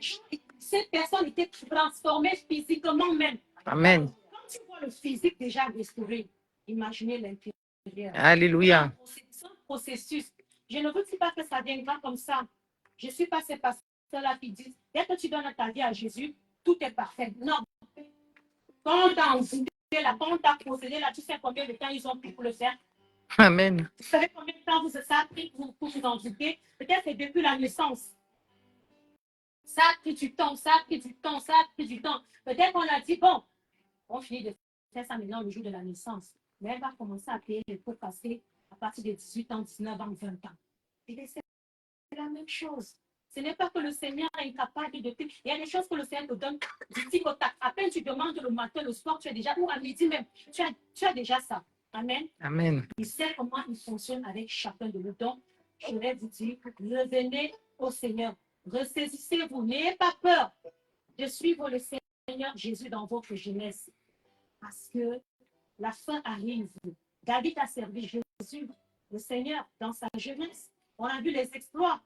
Ces personnes étaient transformées physiquement même. Amen. Quand tu vois le physique déjà restauré, imaginez l'intérieur. Alléluia. C'est un processus. Je ne veux pas que ça viendra comme ça. Je suis pas ces pasteurs-là qui disent, dès que tu donnes ta vie à Jésus, tout est parfait. Non. Quand on t'a envoûté là, quand on t'a procédé là, tu sais combien de temps ils ont pris pour le faire? Amen. Vous savez combien de temps ça a pris pour vous envoûter? Peut-être c'est depuis la naissance. Ça a pris du temps, ça a pris du temps, ça a pris du temps. Peut-être qu'on a dit, bon, on finit de faire ça maintenant le jour de la naissance. Mais elle va commencer à payer les pots cassés à partir de 18 ans, 19 ans, 20 ans. Et c'est la même chose. Ce n'est pas que le Seigneur est incapable de tout. Il y a des choses que le Seigneur te donne du tic au tac. À peine tu demandes le matin, le soir, tu as déjà, ou à midi même, tu as déjà ça. Amen. Amen. Il sait comment il fonctionne avec chacun de nous. Donc, je vais vous dire, revenez au Seigneur. Ressaisissez-vous. N'ayez pas peur de suivre le Seigneur Jésus dans votre jeunesse. Parce que la fin arrive. David a servi Jésus, le Seigneur, dans sa jeunesse. On a vu les exploits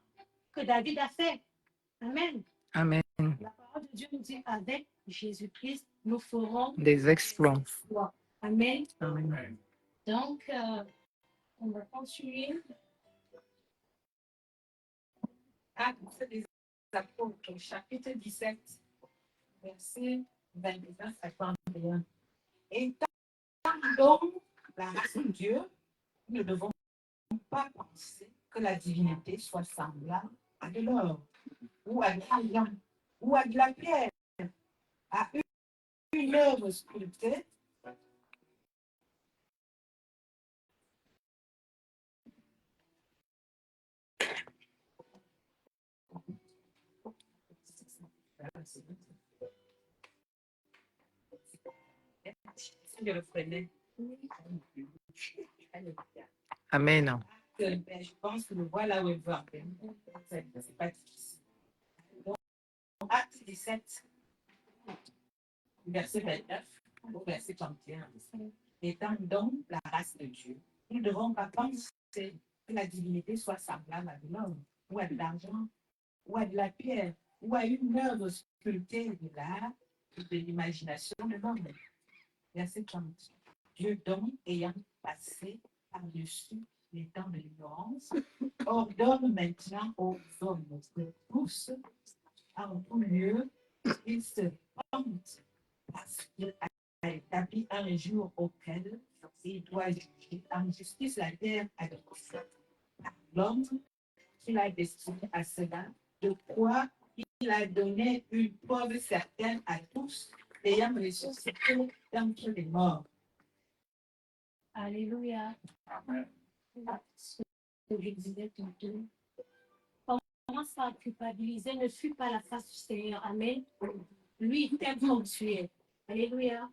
que David a fait. Amen. Amen. La parole de Dieu nous dit, avec Jésus-Christ, nous ferons des exploits. Amen. Amen. Donc, on va continuer. Actes des Apôtres, chapitre 17, verset 21 à 31. Étant donc la race de Dieu, nous ne devons pas penser que la divinité soit semblable à de l'or, ou à de l'argent, ou à de la pierre, à une œuvre sculptée. Je le prenais. Amen. Mais je pense que le voilà où elle veut en venir. C'est pas difficile. Donc, acte 17, verset 29 au verset 31. Étant donc la race de Dieu, nous ne devons pas penser que la divinité soit semblable à de l'homme, ou à de l'argent, ou à de la pierre, ou à une œuvre sculptée de l'art ou de l'imagination de l'homme. Verset 30. Dieu donc, ayant passé par-dessus les temps de l'ignorance, ordonne maintenant aux hommes que tous, en tout lieu, ils se rendent parce qu'il a établi un jour auquel il doit juger en justice la terre à l'homme qu'il a destiné à cela, de quoi il a donné une preuve certaine à tous, ayant ressuscité d'entre les morts. Alléluia. Ce que je disais tantôt. Commence à culpabiliser, ne fuis pas la face du Seigneur. Amen. Lui, il t'aime comme tu es. Alléluia.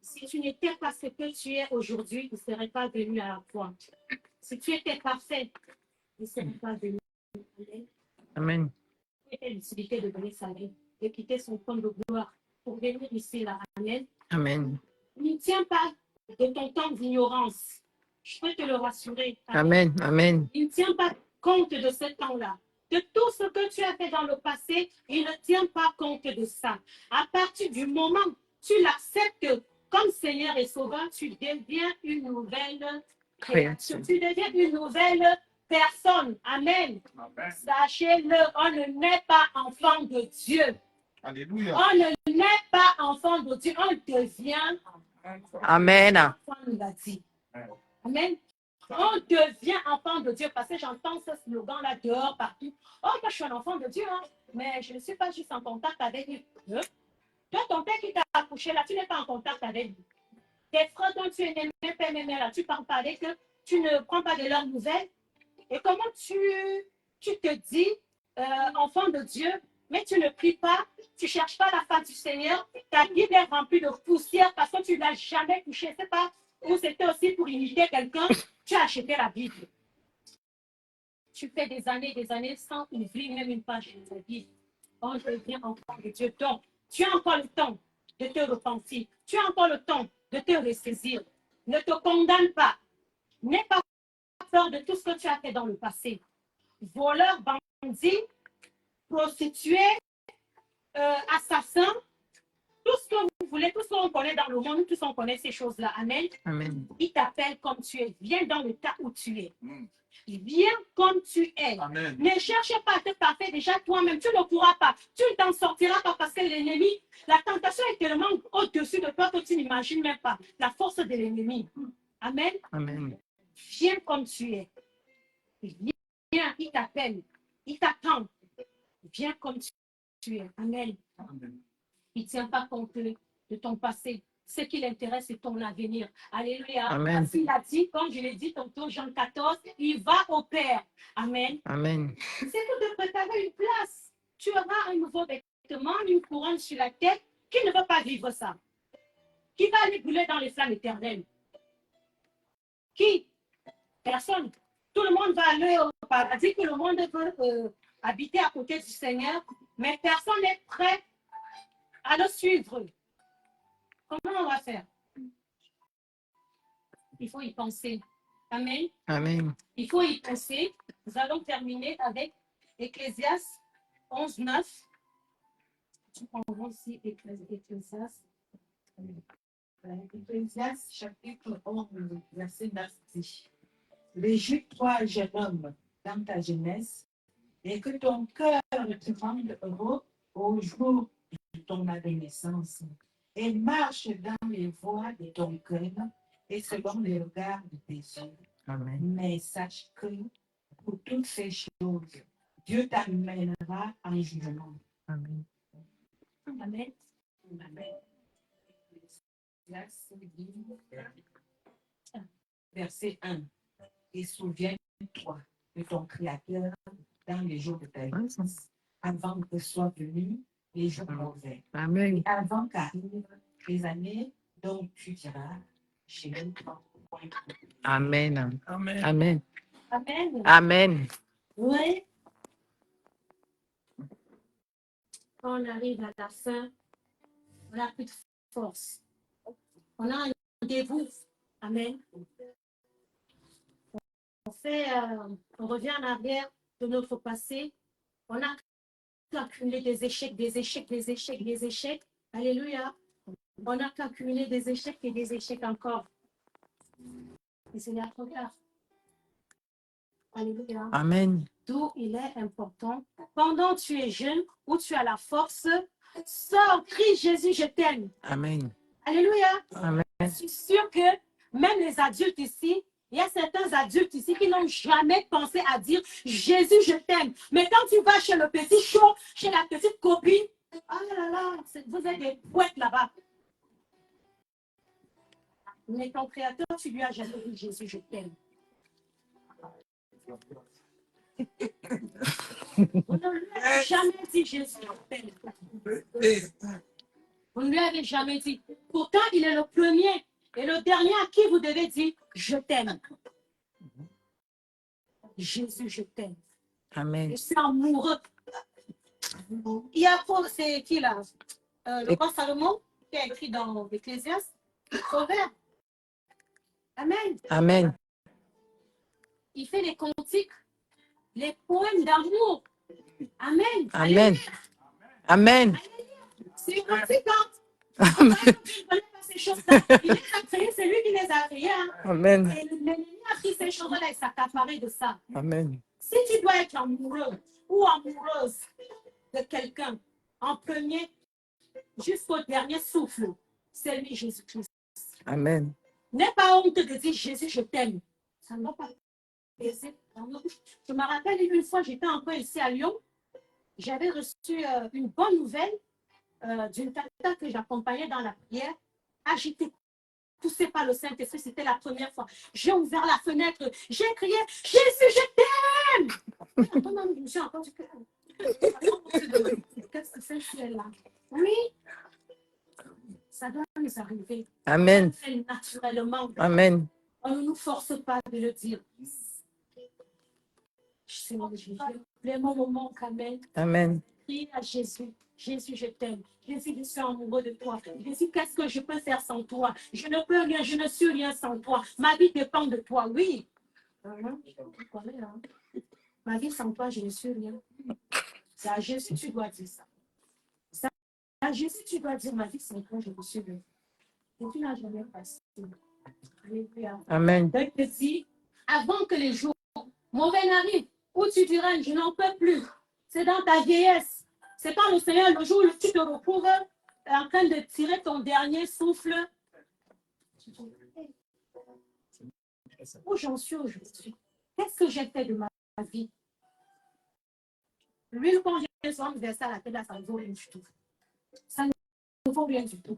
Si tu n'étais pas ce que tu es aujourd'hui, tu ne serais pas venu à la croix. Si tu étais parfait, tu ne serais pas venu. Amen. Il était l'utilité de donner sa vie, de quitter son trône de gloire pour venir ici, là. Amen. Amen. Ne tiens pas de ton temps d'ignorance. Je peux te le rassurer. Amen. Amen. Il ne tient pas compte de ce temps-là. De tout ce que tu as fait dans le passé, il ne tient pas compte de ça. À partir du moment où tu l'acceptes comme Seigneur et Sauveur, tu deviens une nouvelle créature. Tu deviens une nouvelle personne. Amen. Sachez-le, on ne naît pas enfant de Dieu. Alléluia. On ne naît pas enfant de Dieu, on devient. Amen. On nous a dit. Amen. On devient enfant de Dieu parce que j'entends ce slogan-là dehors partout. Oh, moi, je suis un enfant de Dieu, hein, mais je ne suis pas juste en contact avec lui. Toi, ton père qui t'a accouché là, tu n'es pas en contact avec lui. Tes frères dont tu es né, père, mère, là, tu parles pas avec eux, tu ne prends pas de leurs nouvelles. Et comment tu te dis enfant de Dieu, mais tu ne pries pas, tu ne cherches pas la face du Seigneur, ta Bible est remplie de poussière parce que tu ne l'as jamais touchée. C'est pas ou c'était aussi pour imiter quelqu'un, tu as acheté la Bible. Tu fais des années sans ouvrir même une page de ta Bible. Oh, je deviens enfant de Dieu. Donc, tu as encore le temps de te repentir. Tu as encore le temps de te ressaisir. Ne te condamne pas. N'aie pas peur de tout ce que tu as fait dans le passé. Voleur, bandit, prostituée, assassin, tout ce que vous voulez, tout ce qu'on connaît dans le monde, nous tous on connaît ces choses-là. Amen. Amen. Il t'appelle comme tu es. Viens dans le tas où tu es. Viens comme tu es. Amen. Ne cherche pas à te parfaire déjà toi-même. Tu ne pourras pas. Tu ne t'en sortiras pas parce que l'ennemi, la tentation est tellement au-dessus de toi que tu n'imagines même pas la force de l'ennemi. Amen. Amen. Viens comme tu es. Viens, il t'appelle. Il t'attend. Viens comme tu es. Amen. Amen. Il ne tient pas compte de ton passé. Ce qui l'intéresse, c'est ton avenir. Alléluia. Amen. Parce qu'il a dit, comme je l'ai dit tantôt, Jean 14, il va au Père. Amen. Amen. C'est pour te préparer une place. Tu auras un nouveau vêtement, une couronne sur la tête. Qui ne veut pas vivre ça? Qui va aller brûler dans les flammes éternelles? Qui? Personne. Tout le monde va aller au paradis, tout le monde veut habiter à côté du Seigneur, mais personne n'est prêt à le suivre. Comment on va faire? Il faut y penser. Amen. Amen. Il faut y penser. Nous allons terminer avec Ecclésiaste 11, 9. Tu prends aussi Ecclésiaste. Ecclésiaste chapitre 11, verset 9 dit: Réjouis-toi, jeune homme, dans ta jeunesse, et que ton cœur te rende heureux au jour de ton adolescence, et marche dans les voies de ton cœur et selon les regards de tes yeux. Amen. Mais sache que pour toutes ces choses, Dieu t'amènera en jugement. Amen. Amen. Amen. Verset 1. Et souviens-toi de ton Créateur dans les jours de ta vie, avant que soient venus les jours mauvais, Amen. et avant qu'arrivent les années dont tu diras, j'ai eu point. Amen. Amen. Amen. Amen. Amen. Oui. Quand on arrive à la fin, on n'a plus de force. On a un rendez-vous. Amen. On revient en arrière de notre passé. On a accumulé des échecs, des échecs, des échecs, des échecs. Alléluia. On a accumulé des échecs et des échecs encore. Et c'est là trop tard. Alléluia. Amen. D'où il est important, pendant que tu es jeune ou tu as la force, sors, crie Jésus, je t'aime. Amen. Alléluia. Amen. Je suis sûre que même les adultes ici, il y a certains adultes ici qui n'ont jamais pensé à dire Jésus, je t'aime. Mais quand tu vas chez le petit chaud, chez la petite copine, oh là là, vous êtes des poètes là-bas. Mais ton créateur, tu lui as jamais dit Jésus, je t'aime. Vous ne lui avez jamais dit Jésus, je t'aime. Vous ne lui avez jamais dit. Pourtant, il est le premier et le dernier à qui vous devez dire je t'aime. Jésus, je t'aime. Amen. Je suis amoureux. Il y a c'est qui là? Le roi Salomon qui a écrit dans l'Ecclésiaste, Proverbe. Amen. Amen. Il fait les cantiques, les poèmes d'amour. Amen. Amen. Amen. C'est une cantique, hein? Je ne connais pas ces choses-là. Il les a créées, c'est lui qui les a créées. Hein? Amen. Et l'ennemi a pris ces choses-là et s'accaparer de ça. Amen. Si tu dois être amoureux ou amoureuse de quelqu'un, en premier jusqu'au dernier souffle, c'est lui Jésus-Christ. Amen. N'aie pas honte de dire Jésus, je t'aime. Ça ne va pas baiser dans ma bouche. Je me rappelle une fois, j'étais encore ici à Lyon. J'avais reçu une bonne nouvelle d'une tata que j'accompagnais dans la prière, agitée, poussée par le Saint-Esprit. C'était la première fois. J'ai ouvert la fenêtre, j'ai crié Jésus, je t'aime. Je me suis encore dit qu'est-ce que c'est celle-là? Oui, ça doit nous arriver. Amen. C'est naturellement. Amen. On ne nous force pas de le dire. Les moments manquent, amen. Amen. Prie à Jésus. Jésus, je t'aime. Jésus, je suis amoureux de toi. Jésus, qu'est-ce que je peux faire sans toi? Je ne peux rien, je ne suis rien sans toi. Ma vie dépend de toi, oui. Ma vie sans toi, je ne suis rien. C'est à Jésus, tu dois dire ça. C'est à Jésus, tu dois dire ma vie sans toi, je ne suis rien. Et tu n'as jamais passé. Amen. Donc, je te dis, avant que les jours mauvais n'arrivent, où tu diras, je n'en peux plus. C'est dans ta vieillesse. C'est quand le Seigneur, le jour où tu te retrouves en train de tirer ton dernier souffle. Où j'en suis aujourd'hui? Qu'est-ce que j'ai fait de ma vie? L'huile, quand j'ai souvent versé à la tête, là, ça ne vaut rien du tout. Ça ne vaut rien du tout.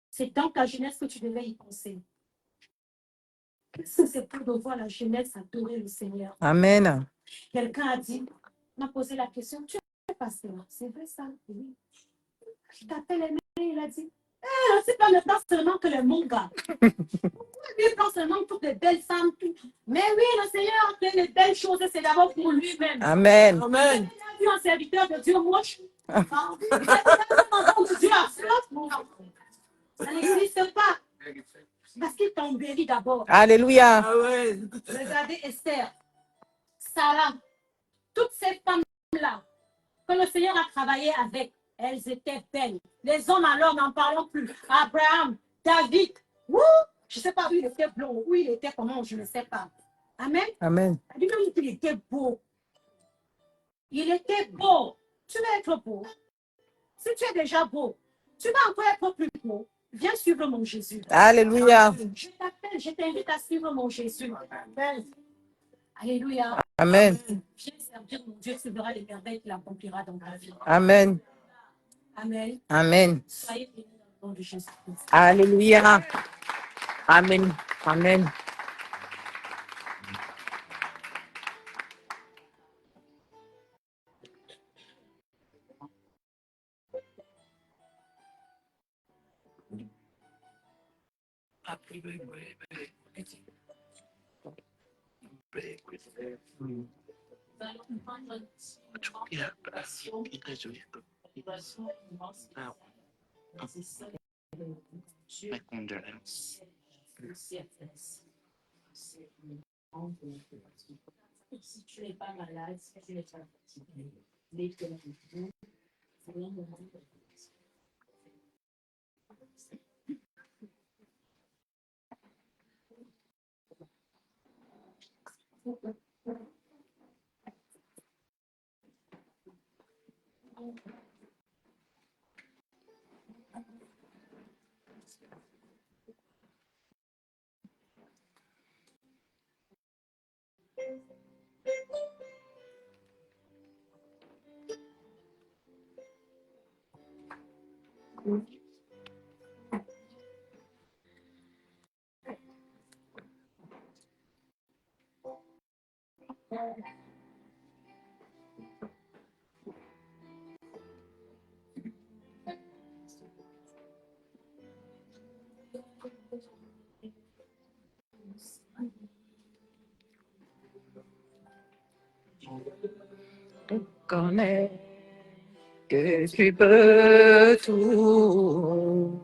C'est dans ta jeunesse que tu devais y penser. Qu'est-ce que c'est pour de voir la jeunesse adorer le Seigneur? Amen. Quelqu'un a dit, m'a posé la question, tu es pasteur? C'est vrai ça? Oui. Je t'appelle Aimé, il a dit, c'est pas le temps seulement que le monde garde. Il prend seulement toutes les belles femmes. Mais oui, le Seigneur a fait les belles choses, c'est d'abord pour lui-même. Amen. Amen. Il a vu un serviteur de Dieu moche. Il a vu un enfant de Dieu à flotte. Ça n'existe pas. Parce qu'il t'embellit d'abord. Alléluia. Regardez Esther, Sarah, toutes ces femmes-là que le Seigneur a travaillé avec, elles étaient belles. Les hommes alors n'en parlons plus. Abraham, David, je ne sais pas où il était blond, où il était comment, je ne sais pas. Amen. Amen. Il était beau. Il était beau. Tu vas être beau. Si tu es déjà beau, tu vas encore être plus beau. Viens suivre mon Jésus. Alléluia. Je t'appelle, je t'invite à suivre mon Jésus. Amen. Alléluia. Amen. Viens servir mon Dieu, tu verras les merveilles qu'il accomplira dans ta vie. Amen. Amen. Amen. Soyez bénis dans le nom de Jésus. Alléluia. Amen. Amen. Nous allons prendre une contemplation, immense, nécessaire de Dieu. Si tu n'es pas malade, si tu n'es pas fatigué, l'éternité, c'est un moment de Connais que tu peux tout.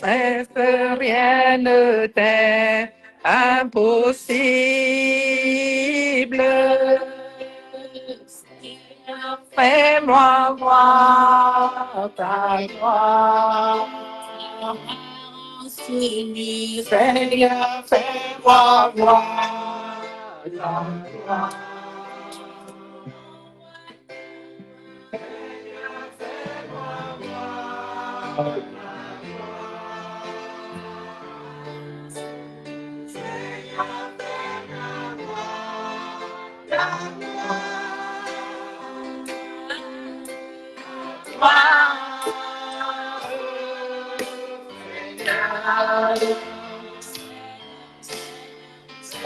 Bref, rien ne t'est impossible. Fais-moi voir ta gloire. Seigneur, fais-moi voir ta gloire.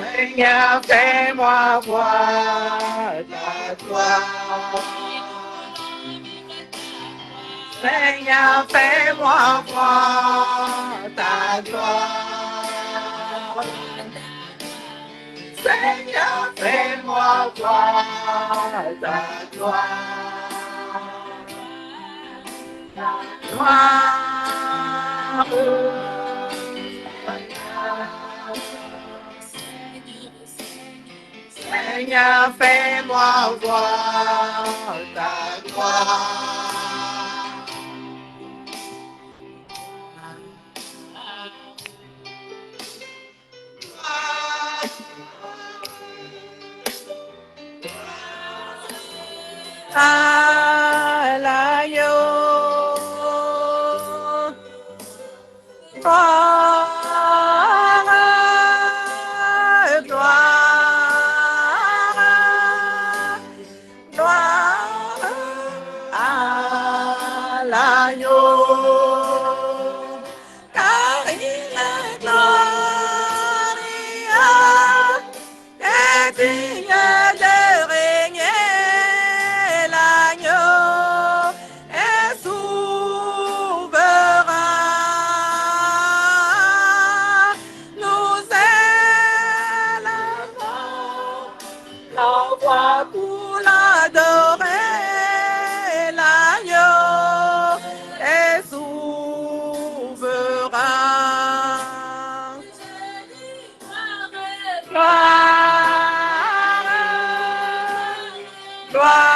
Seigneur, fais-moi voir ta gloire. Seigneur, fais-moi voir ta gloire. Seigneur, fais-moi voir ta gloire. Gloire. Seigneur, fais-moi voir ta gloire. À l'agneau, gloire, gloire, gloire à l'agneau, car il est glorieux et digne de régner. L'agneau est souverain. Nous élevons nos voix pour l'adorer. L'agneau est souverain. Gloire, gloire,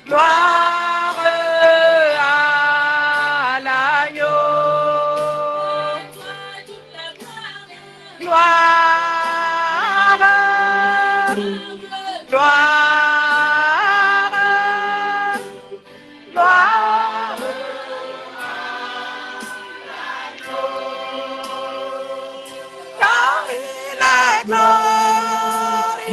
gloire à l'agneau. Gloire, gloire, gloire. Car il est glorieux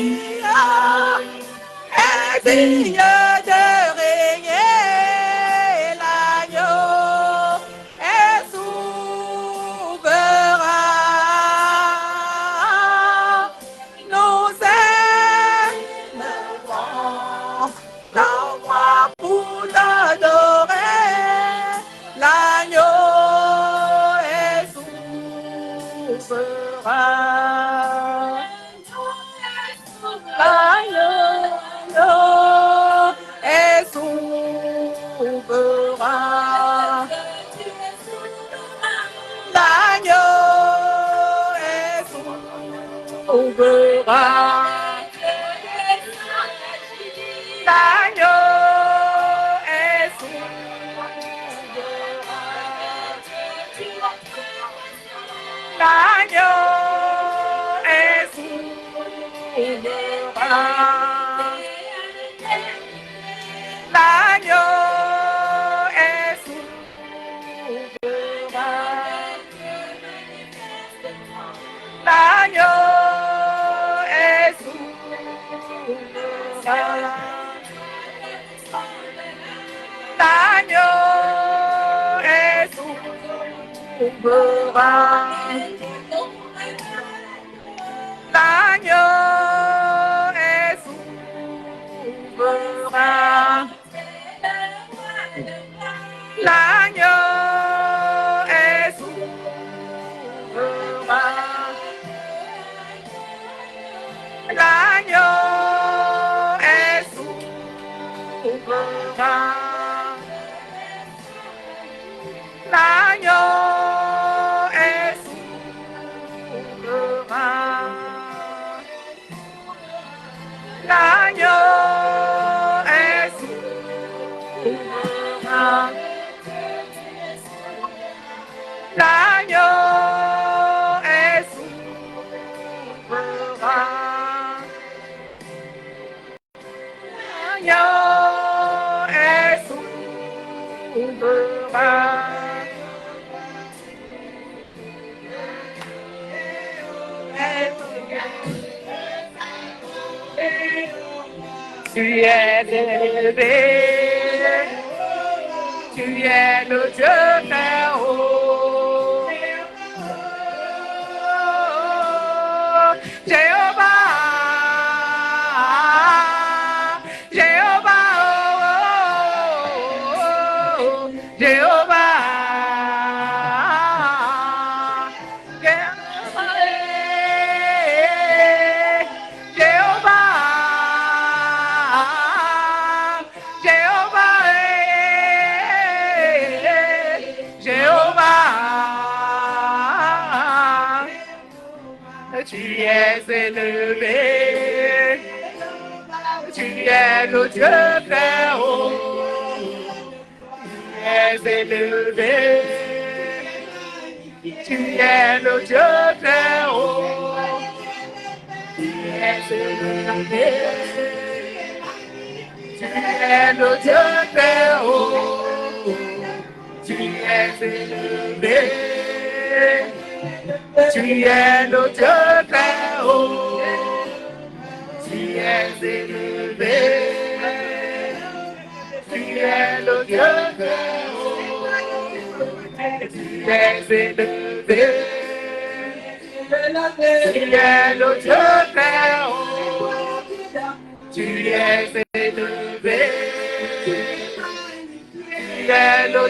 et digne de régner. L'agneau est souverain. Nous élevons nos voix pour l'adorer. L'agneau est souverain. L'agneau est souverain. L'agneau est souverain. L'agneau est souverain. L'agneau est souverain. L'agneau est souverain. L'agneau est souverain. L'agneau est souverain. L'agneau est souverain. L'agneau est souverain. L'agneau est souverain. L'agneau est souverain. L'agneau est souverain. L'agneau est souverain. L'agneau est souverain. Tu es élevé, tu es le Dieu très haut. Jéhovah, Jéhovah, Jéhovah, tu es élevé, tu es le Dieu très haut, tu es élevé, tu es le Dieu très haut, tu es élevé, tu es le Dieu très haut, tu es élevé. Tu es le Dieu très haut, tu es élevé, tu es le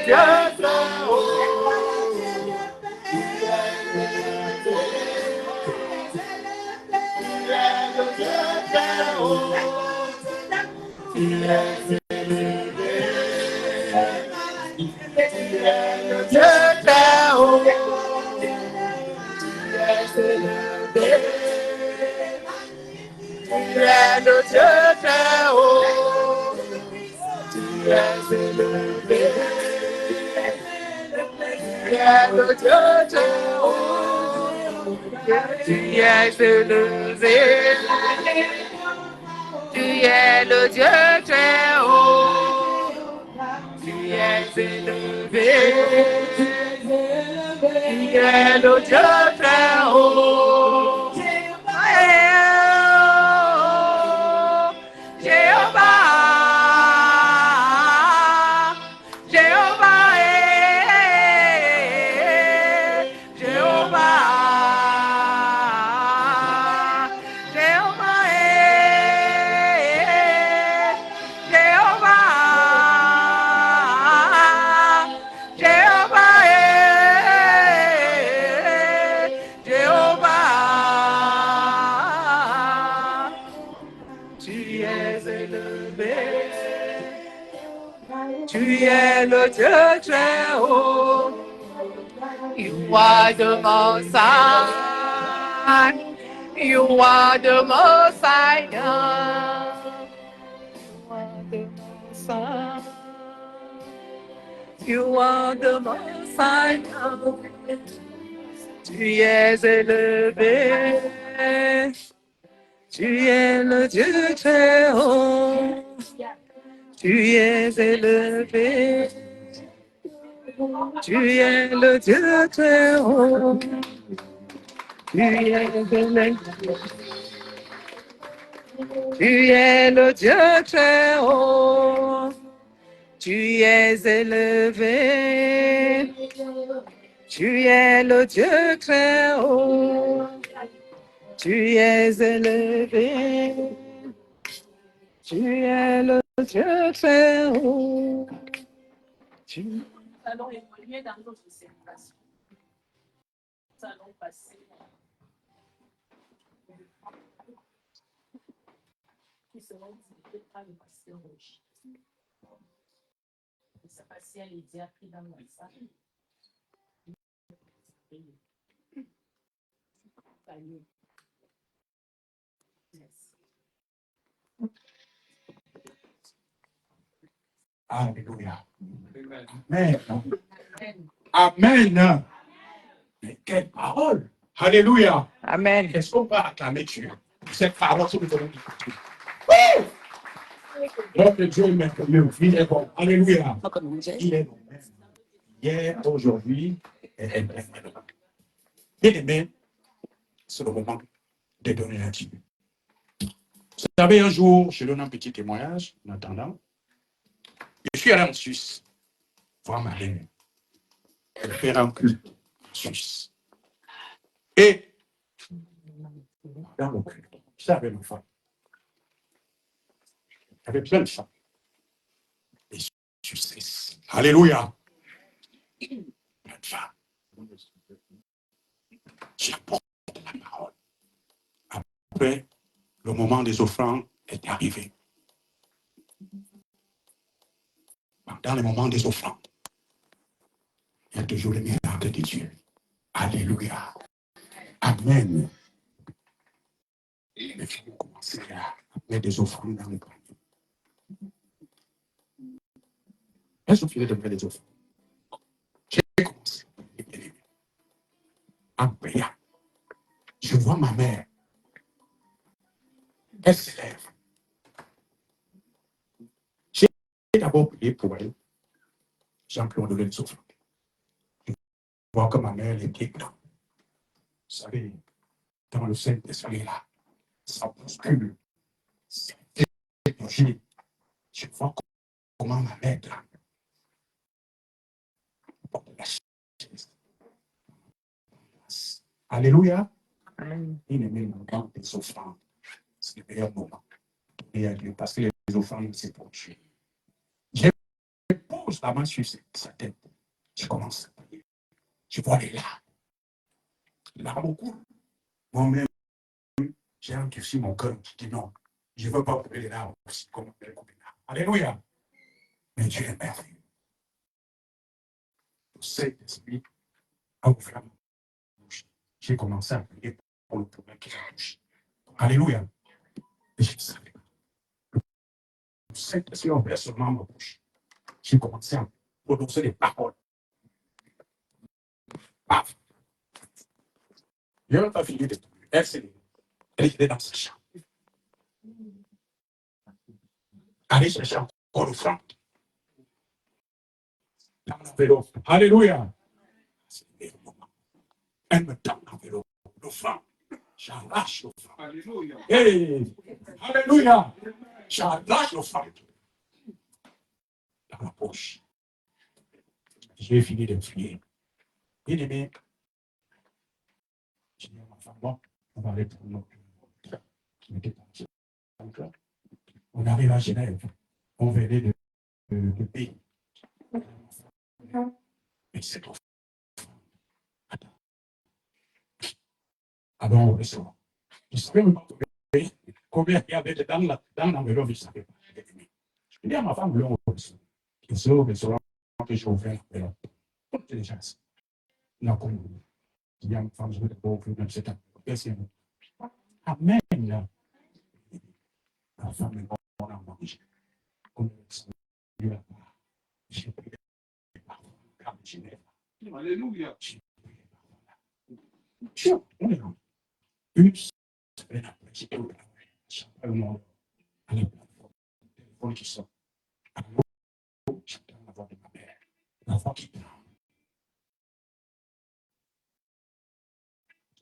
Dieu très haut, tu es élevé, tu es le Dieu très haut, tu es élevé, tu es le Dieu très haut. Tu es élevé, tu es le Dieu très haut, tu es élevé, tu es le Dieu très haut. Jéhovah, Jéhovah, Jéhovah. Tu es le Dieu très haut. You are the Most High. You are the Most High God. You are the Most High God. Tu es élevé. Tu es le Dieu très haut. Tu es élevé. Tu es le Dieu très haut. Tu es élevé. Tu es le Dieu très haut. Tu es élevé. Tu es le Dieu très haut. Tu es élevé. Tu es le Dieu très haut. Nous allons évoluer dans notre célébration. Nous allons passer. Qui seront dirigés par le pasteur Roger. Le pasteur Lydia pris dans la salle. Alléluia. Amen. Amen. Mais quelle parole. Alléluia. Amen. Est-ce qu'on va acclamer Dieu? Cette parole que nous allons écouter. Oui! Notre Dieu est merveilleux. Il est bon. Alléluia. Il est bon. Hier, aujourd'hui, et éternellement. Bien aimé, c'est le moment de donner à Dieu. Vous savez, un jour, je donne un petit témoignage en attendant. Je suis allé en Suisse voir ma reine. Elle fait un culte en Suisse. Et dans le culte, j'avais une femme. J'avais plein de femmes. Et Suisse. Alléluia. Plein de femmes. J'apporte la parole. Après, le moment des offrandes est arrivé. Dans le moment des offrandes, il y a toujours le miracle de Dieu. Alléluia. Amen. Les filles ont commencé à mettre des offrandes dans le panier. Elles sont filées de mettre des offrandes. J'ai commencé. En priant. Je vois ma mère. Elle se lève. J'ai d'abord prié pour elle. J'ai imploré les offrandes. Je vois que ma mère était dedans. Vous savez, dans le Saint-Esprit là, ça bouscule. C'est énergie. Je vois comment ma mère là, porte la chaise. Alléluia. Il est même dans des offrandes. C'est le meilleur moment. Et à Dieu, parce que les offrandes, c'est pour Dieu. Je pose la main sur sa tête. Je commence à prier. Je vois les larmes. Les larmes coulent. Moi-même, j'ai endurci mon cœur. Je dis non, je ne veux pas couper les larmes aussi comme elle coupe les larmes. Alléluia. Mais Dieu est merveilleux. Le Saint-Esprit a ouvert ma bouche. J'ai commencé à prier pour le problème qui a touché. Alléluia. Et je savais. Le Saint-Esprit a ouvert seulement ma bouche. J'ai commencé à prononcer des paroles. Paf. Je n'ai pas fini de prier. Elle était dans sa chambre. Allez chercher encore le franc. Dans l'enveloppe. Alléluia. C'est le meilleur moment. Elle me donne l'enveloppe. Le franc. J'arrache le franc. Alléluia. Hey. Alléluia. J'arrache le franc. Dans la poche. J'ai fini de prier. Bien aimé. J'ai dit à ma femme, bon, on va aller pour notre qui n'était pas encore. On arrive à Genève. On venait de pays. Mais c'est trop. Attends. Alors, on ressort. Je ne savais même pas combien il y avait dans l'enveloppe. Je ne savais pas. Je dis à ma femme, on ressort. Le seul restaurant que j'ai ouvert, c'est déjà ça. La commune. Il y a une femme de pauvre, même c'est un peu. Amen. La femme est bonne à manger. Comme le Seigneur, j'ai prié parfois. Alléluia. J'ai prié parfois. On est là. Une semaine après, j'ai tout travaillé. J'appelle mon à la plateforme. Le téléphone qui sort. Allô, j'entends la voix de ma mère. La voix qui parle.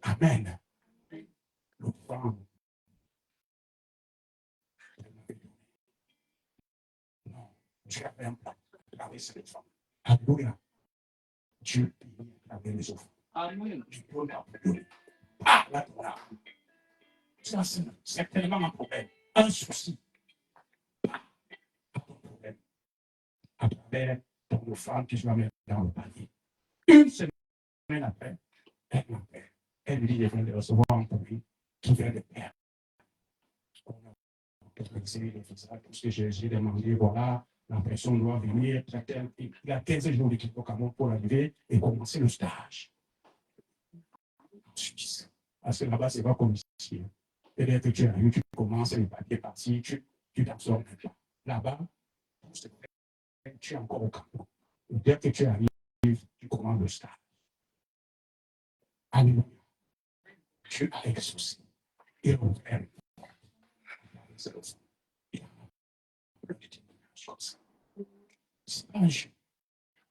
Amen. Le vent. Non, Dieu avait un plan à travers cette femme. Alléluia. Dieu bénit à travers les offres. Amen. Tu peux l'appeler. Ah, là, voilà. Ça, c'est tellement un problème. Un souci. Pas ton problème. À travers ton femme qui se va mettre dans le panier. Une semaine après, elle m'appelle. Elle lui dit, je viens de recevoir un produit qui vient de perdre. On a essayé de faire ça, tout ce que j'ai demandé, voilà, la personne doit venir, il a 15 jours d'équipe au Cameroun pour arriver et commencer le stage. En Suisse. Parce que là-bas, c'est pas comme ici. Et dès que tu arrives, tu commences, les papiers partis, tu t'absorbes maintenant. Là-bas, tu es encore au Cameroun. Et dès que tu arrives, tu commences le stage. Alléluia. Tu as exaucé. Et on fait c'est pas un jeu.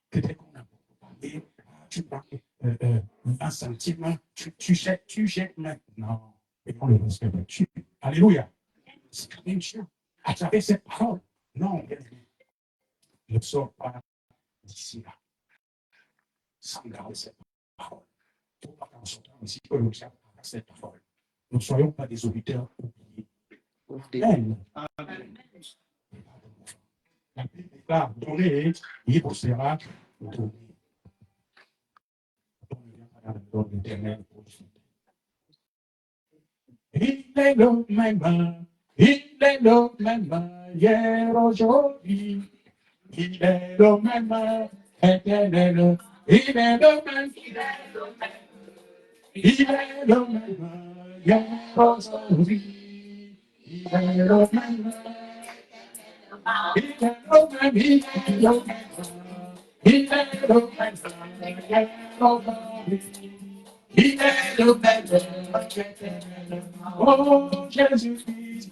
Peut-être qu'on a beaucoup parlé, tu parles 20 centimes, tu jettes maintenant. Et on le respecte. Alléluia. C'est quand même chiant. À travers cette parole. Non, ne sors pas d'ici là. Sans garder cette parole. Tout pas en sortant ici que nous sommes avec cette parole. Nous ne soyons pas des auditeurs oubliés. Amen. La Bible déclare, donnez, il vous sera donné. On ne vient pas dans le nom de l'Éternel pour le faire. Il est le même, hier, aujourd'hui. Il est le même, éternel. Il est le même, il est le même, hier, aujourd'hui. Il est le même. Il est le même, il est le même. Il est le même, il est le même. Oh, Jésus-Christ,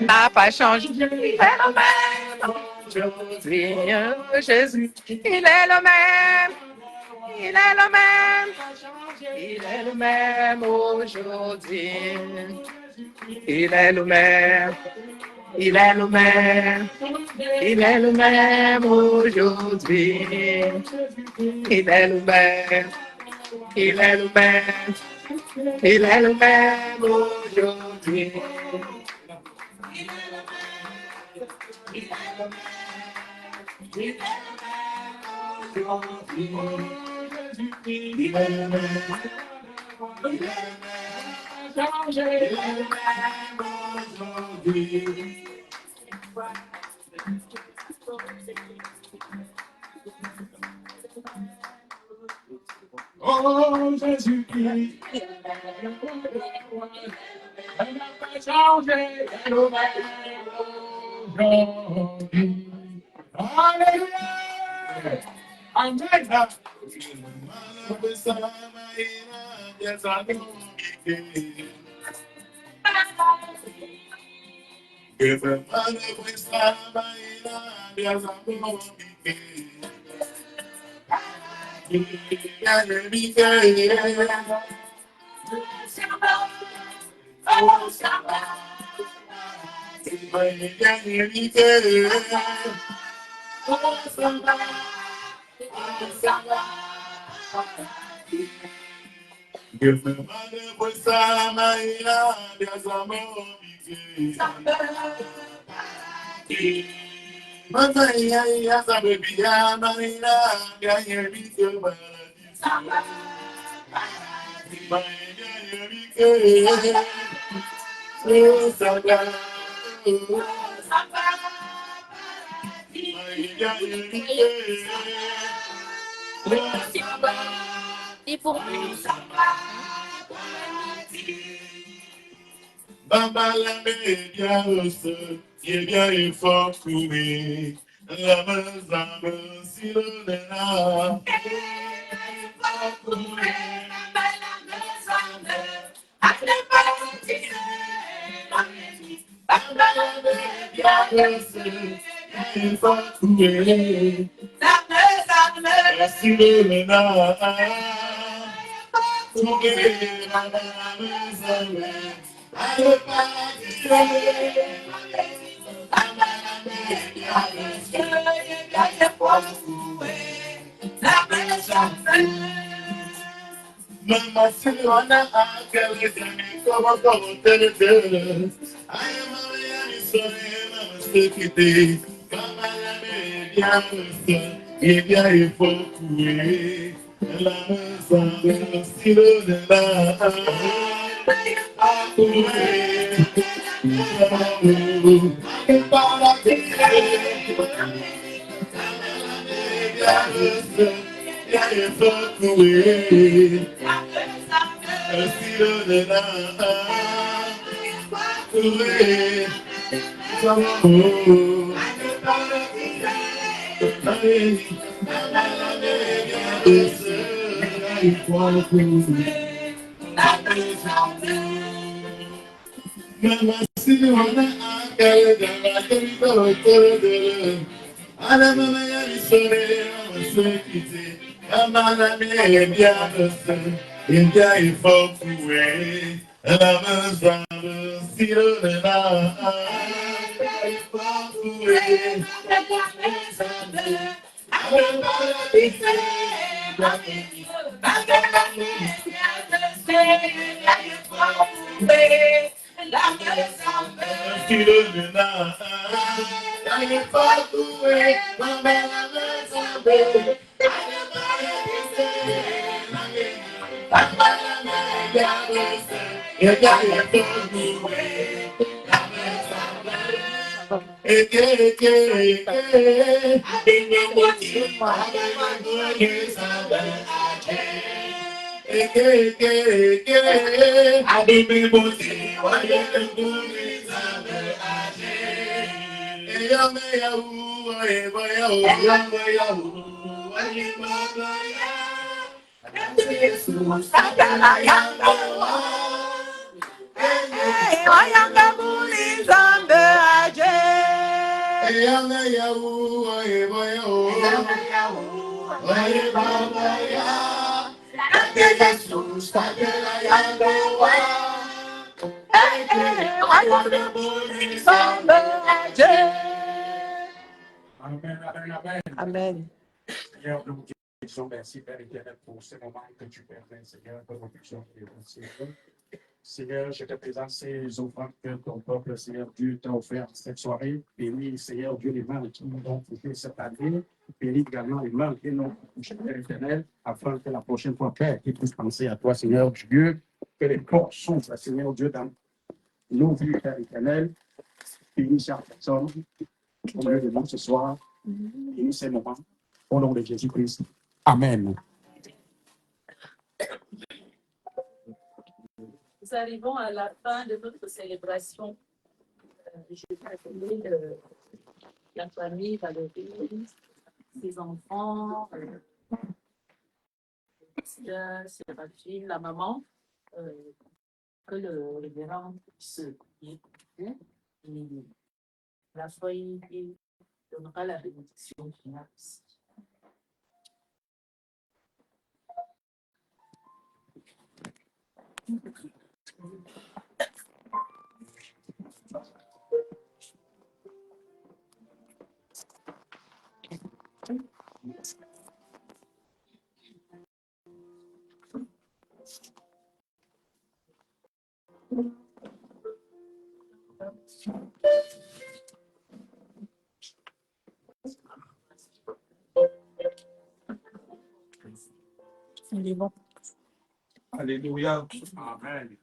n'a pas changé. Il est le même aujourd'hui. Jésus, il est le même. Il est le même. Il est le même aujourd'hui. Il est le même. Il est le même. Il est le même aujourd'hui. Il est le même. Il est le même. Il est le même aujourd'hui. Oh, Jésus-Christ, elle n'a pas changé, elle est aujourd'hui. Alléluia! Amen! Et pour Baba la media osse, ye bien il faut courir. La mazambe si le nena. Il faut courir. Si le nena. Mama, si wana akele jani como tele tele. Ay, mama, ya mi soy, mama, se quite. Mama, ya me diamos, y ya y focue. La mesa, si lo de la. Para ti. Ya y focue. Mama, see wana akele jana kendo tele. Ana mama ya misore mama sekiti. Mama na me bia dosa. India ifokue. La mazamba siro na. Ifokue. Amen. Seigneur, nous te disons merci, Père éternel, pour ce moment que tu permets, Seigneur, que nous puissions vivre. Seigneur, je te présente ces offrandes que ton peuple, Seigneur Dieu, t'a offert cette soirée. Bénis, Seigneur Dieu, les mains qui nous ont touché cette année. Bénis également les mains qui nous ont touché, Père éternel, afin que la prochaine fois, Père, qu'ils puissent penser à toi, Seigneur Dieu, que les portes s'ouvrent, Seigneur Dieu, dans nos vies, Père éternel. Bénis chaque personne au milieu de nous ce soir. Bénis ces moments. Au nom de Jésus-Christ. Amen. Nous arrivons à la fin de notre célébration. Je vais appeler la famille Valérie, ses enfants, Séraphine, la maman, que le révérend puisse prier et la feuille donnera la bénédiction finale. Alléluia. Amen.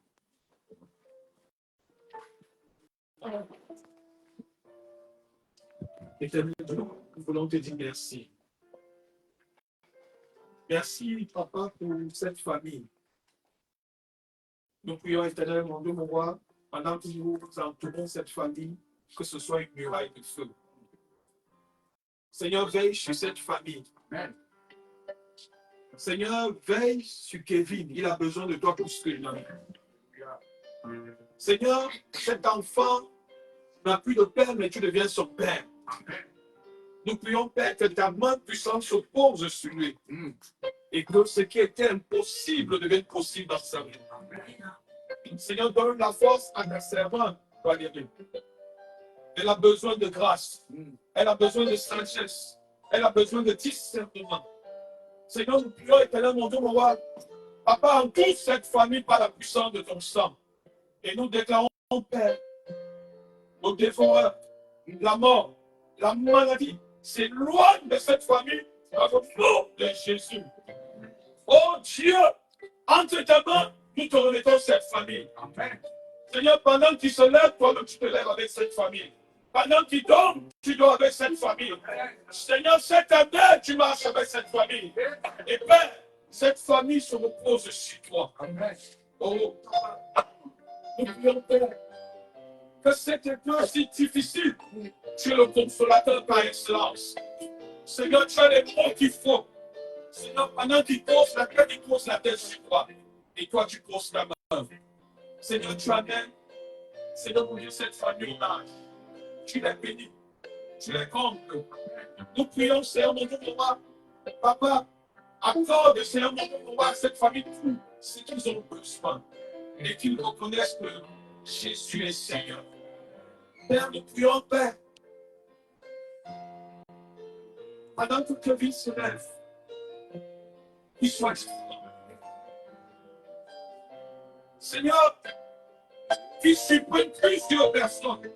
Éternel Dieu, nous voulons te dire merci. Merci, Papa, pour cette famille. Nous prions éternellement, Dieu mon roi, pendant que nous entourons cette famille, que ce soit une muraille de feu. Seigneur, veille sur cette famille. Amen. Seigneur, veille sur Kevin. Il a besoin de toi plus que jamais. Seigneur, cet enfant n'a plus de père, mais tu deviens son père. Nous prions, Père, que ta main puissante se pose sur lui. Et que ce qui était impossible devienne possible dans sa vie. Seigneur, donne la force à ta servante, Valérie. Elle a besoin de grâce. Elle a besoin de sagesse. Elle a besoin de discernement. Seigneur, nous prions éternellement, mon Dieu, mon roi. Papa, entoure cette famille par la puissance de ton sang. Et nous déclarons, Père, au dévoreur, la mort, la maladie, s'éloigne de cette famille dans le nom de Jésus. Oh Dieu, entre tes mains, nous te remettons cette famille. Amen. Seigneur, pendant qu'il se lève, toi tu te lèves avec cette famille. Pendant qu'il dort, tu dors avec cette famille. Seigneur, cette année, tu marches avec cette famille. Et Père, cette famille se repose sur toi. Amen. Oh, nous prions, Père, que cette épreuve si difficile, tu es le consolateur par excellence. Seigneur, tu as les mots qu'il faut. Seigneur, pendant qu'il pose la tête sur toi. Et toi, tu poses ta main. Seigneur, tu amènes. Seigneur, pour cette famille-là, tu les bénis. Tu les combles. Nous prions, Seigneur, mon Dieu, Papa, accorde, Seigneur, mon Dieu, à cette famille tout ce qu'ils ont besoin. Et qu'ils reconnaissent que Jésus est Seigneur. Père, nous prions, Père, pendant que ta vie se lève, qu'il soit différent. Seigneur, qui supprime plusieurs personnes,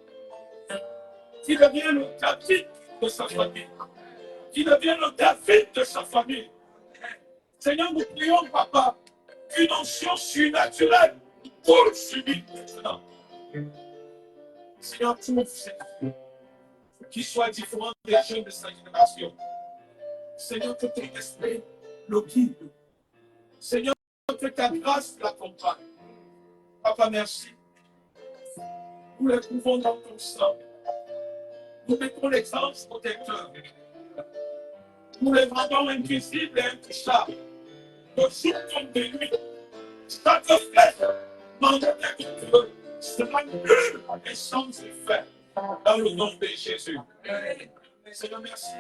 qui devient le David de sa famille, qui devient le David de sa famille. Seigneur, nous prions, Papa, qu'une onction surnaturelle coule sur lui maintenant. Seigneur, tout qu'il soit différent des jeunes de sa génération. Seigneur, que ton esprit le guide. Seigneur, que ta grâce l'accompagne. Papa, merci. Nous les trouvons dans ton sang. Nous mettons les anges protecteurs. Nous les rendons invisibles et intouchables. De jour comme de nuit. Chaque flèche mandée contre eux sera nulle et sans effet. Dans le nom de Jésus. Seigneur, merci.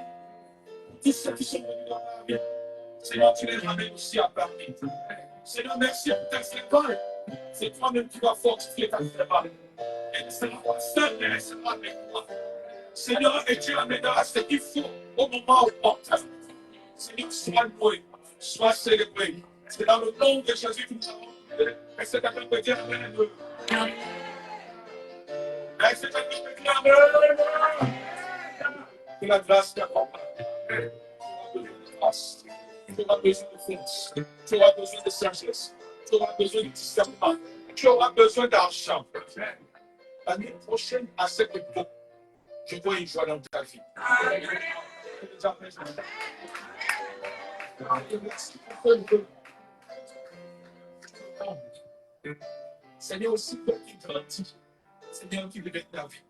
Tous ceux qui sont venus dans la vie. Seigneur, tu les ramènes aussi à Paris. Seigneur, merci pour ta école. C'est toi-même qui vas fortifier ta femme. Elle ne sera pas seule, mais elle sera avec toi. Seigneur, et tu amèneras ce qu'il faut au moment opportun. Seigneur, sois loué, sois célébré. C'est dans le nom de Jésus que nous avons prié. Et c'est à nous de dire Amen. Et c'est à nous de dire Amen. Que la grâce t'accompagne. Tu auras besoin de force. Tu auras besoin de sagesse. Tu auras besoin de discernement. Tu auras besoin d'argent. L'année prochaine, à cette époque, je vois une joie dans ta vie. Seigneur, aussi toi qui grandis, Seigneur, qui devait ta vie.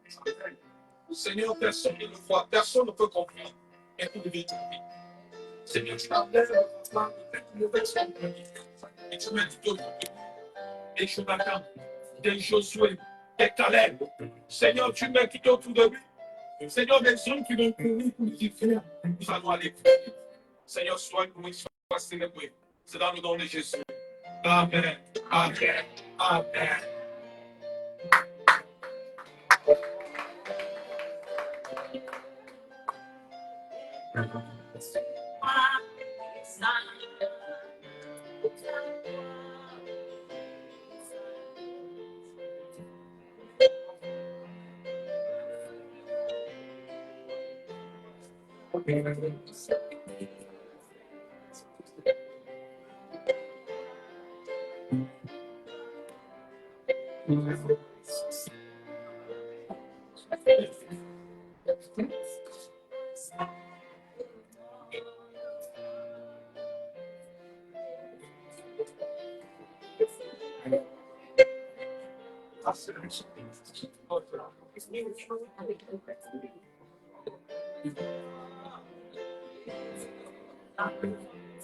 Seigneur, personne ne le voit, personne ne peut comprendre, mais tu devais ta vie. Seigneur, tu m'enlèves maintenant de toute mauvaise compagnie. Et tu m'as dit aujourd'hui, des Jonathan, des Josué, des Caleb. Seigneur, tu m'as quitté autour de lui. Seigneur, des hommes qui vont courir pour dire, nous allons aller plus vite. Seigneur, sois loué, sois célébré. C'est dans le nom de Jésus. Amen. Amen. Amen.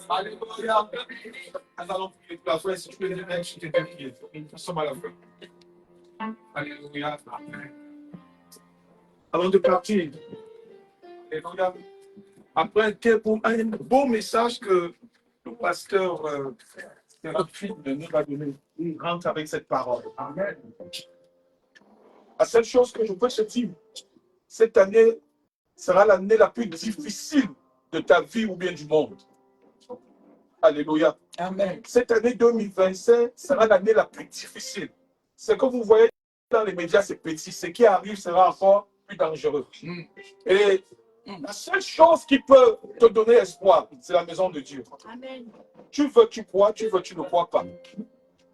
Alléluia. Nous allons prier toute la foi. Si tu peux dire, je t'ai prié. Nous sommes à la fin. Alléluia. Amen. Avant de partir, alléluia. Après un beau message que le pasteur Théophile nous a donné, il rentre avec cette parole. Amen. La seule chose que je peux te dire, cette année sera l'année la plus difficile de ta vie ou bien du monde. Alléluia. Amen. Cette année 2025 sera l'année la plus difficile. Ce que vous voyez dans les médias, c'est petit. Ce qui arrive sera encore plus dangereux. Et la seule chose qui peut te donner espoir, c'est la maison de Dieu. Amen. Tu veux, tu crois, tu veux, tu ne crois pas.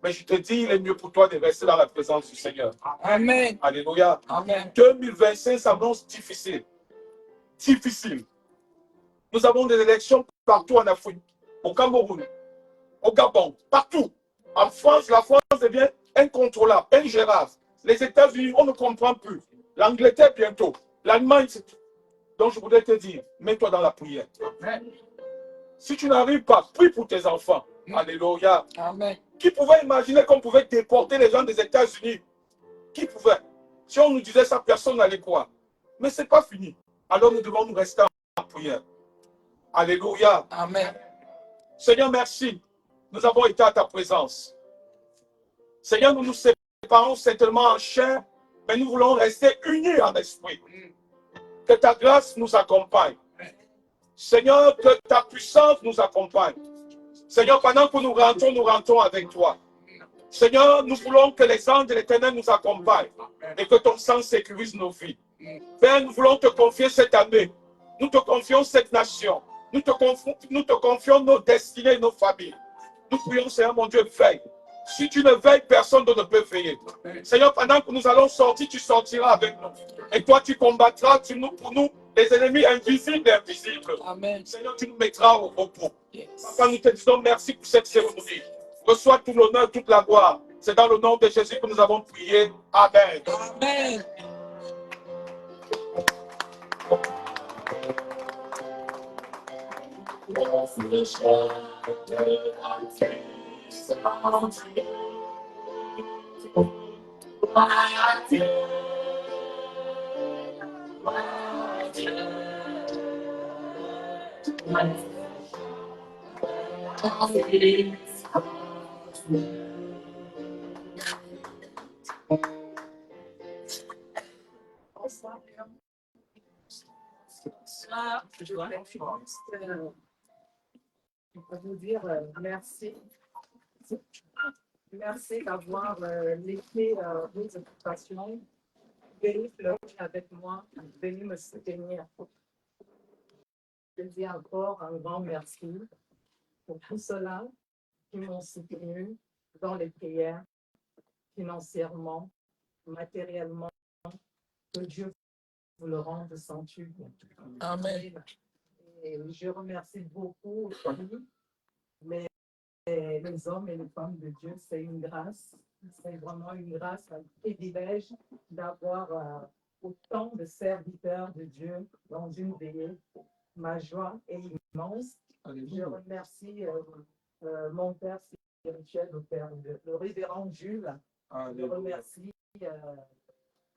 Mais je te dis, il est mieux pour toi de rester dans la présence du Seigneur. Amen. Alléluia. Amen. 2025 s'annonce difficile. Difficile. Nous avons des élections partout en Afrique, au Cameroun, au Gabon, partout. En France, la France devient incontrôlable, ingérable. Les États-Unis, on ne comprend plus. L'Angleterre bientôt. L'Allemagne, c'est tout. Donc je voudrais te dire, mets-toi dans la prière. Amen. Si tu n'arrives pas, prie pour tes enfants. Alléluia. Amen. Qui pouvait imaginer qu'on pouvait déporter les gens des États-Unis? Qui pouvait? Si on nous disait ça, personne n'allait croire. Mais ce n'est pas fini. Alors nous devons nous rester en prière. Alléluia. Amen. Seigneur, merci. Nous avons été à ta présence. Seigneur, nous nous séparons certainement en chair, mais nous voulons rester unis en esprit. Que ta grâce nous accompagne. Seigneur, que ta puissance nous accompagne. Seigneur, pendant que nous rentrons avec toi. Seigneur, nous voulons que les anges de l'Éternel nous accompagnent et que ton sang sécurise nos vies. Père, nous voulons te confier cette année. Nous te confions cette nation. Nous te confions nos destinées et nos familles. Nous prions, Seigneur, mon Dieu, veille. Si tu ne veilles, personne ne peut veiller. Seigneur, pendant que nous allons sortir, tu sortiras avec nous. Et toi, tu combattras pour nous les ennemis invisibles et invisibles. Amen. Seigneur, tu nous mettras au repos. Yes. Papa, nous te disons merci pour cette cérémonie. Reçois tout l'honneur, toute la gloire. C'est dans le nom de Jésus que nous avons prié. Amen. Amen. Je peux vous dire merci. Merci d'avoir laissé vos occupations, venu pleurer avec moi, venu me soutenir. Je dis encore un grand merci pour tout cela qui m'ont soutenu dans les prières, financièrement, matériellement. Que Dieu vous le rende centuple. Amen. Et je remercie beaucoup les hommes et les femmes de Dieu. C'est une grâce, c'est vraiment une grâce, un privilège d'avoir autant de serviteurs de Dieu dans une veillée. Ma joie est immense. Je remercie mon père spirituel, le révérend Jules. Je remercie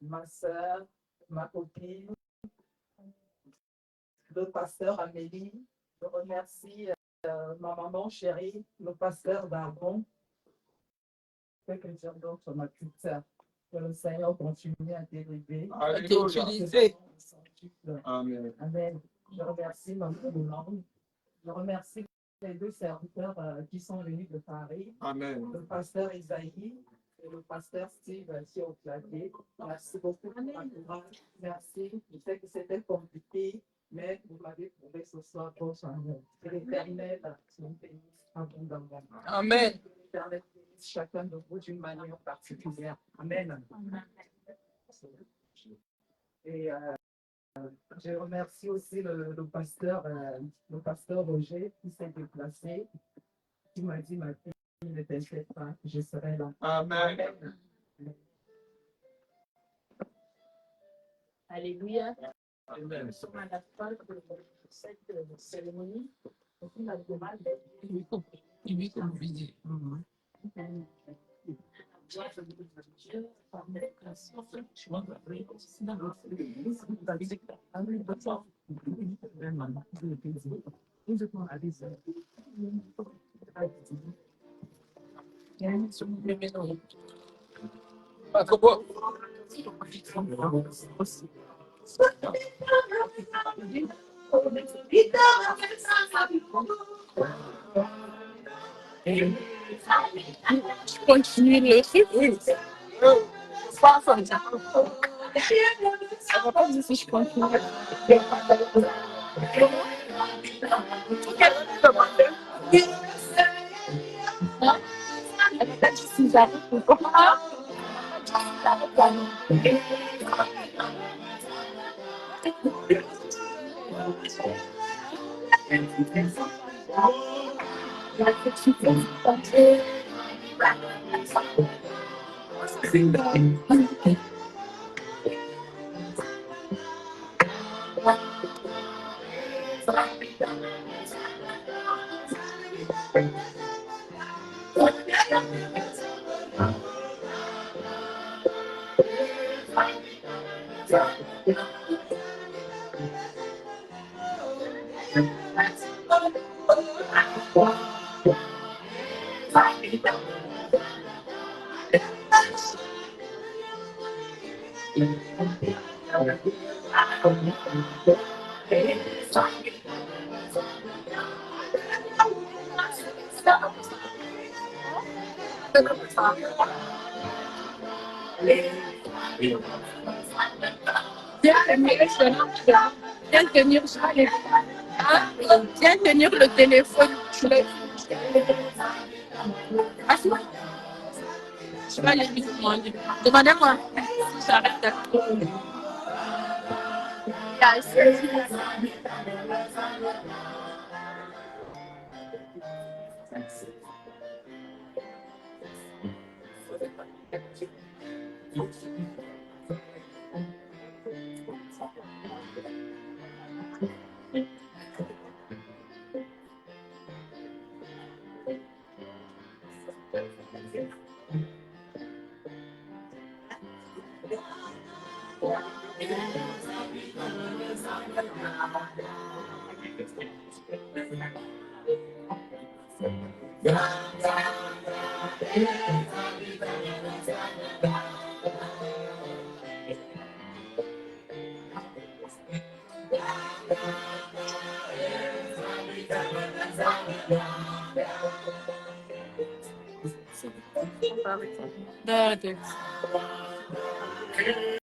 ma soeur, ma copine, le pasteur Amélie. Je remercie ma maman chérie, le pasteur d'Arbon. Que dire d'autre, ma petite sœur? Que le Seigneur continue à t'élever. Amen. Amen. Je remercie ma maman. Je remercie les deux serviteurs qui sont venus de Paris. Amen. Le pasteur Isaïe et le pasteur Steve qui au clavier. Merci beaucoup pour ma courage. Merci. Je sais que c'était compliqué, mais vous m'avez prouvé ce soir que l'Éternel nous bénisse abondamment. Amen. Que l'Éternel bénisse chacun de vous d'une manière particulière. Amen. Et je remercie aussi le pasteur Roger qui s'est déplacé, qui m'a dit, ma fille, Ne t'inquiète pas, je serai là. Amen. Alléluia. Amen. Nous sommes à la fin de cette cérémonie. La demande Il vit comme visite. Dieu par notre grâce. Je vois la prière aussi dans notre Je continue le truc. Oui. Pas comme ça. Ça va pas dire si je continue. Viens tenir ça, viens tenir le téléphone. Je vais aller vite demander. Demandez-moi si j'arrête d'accueillir.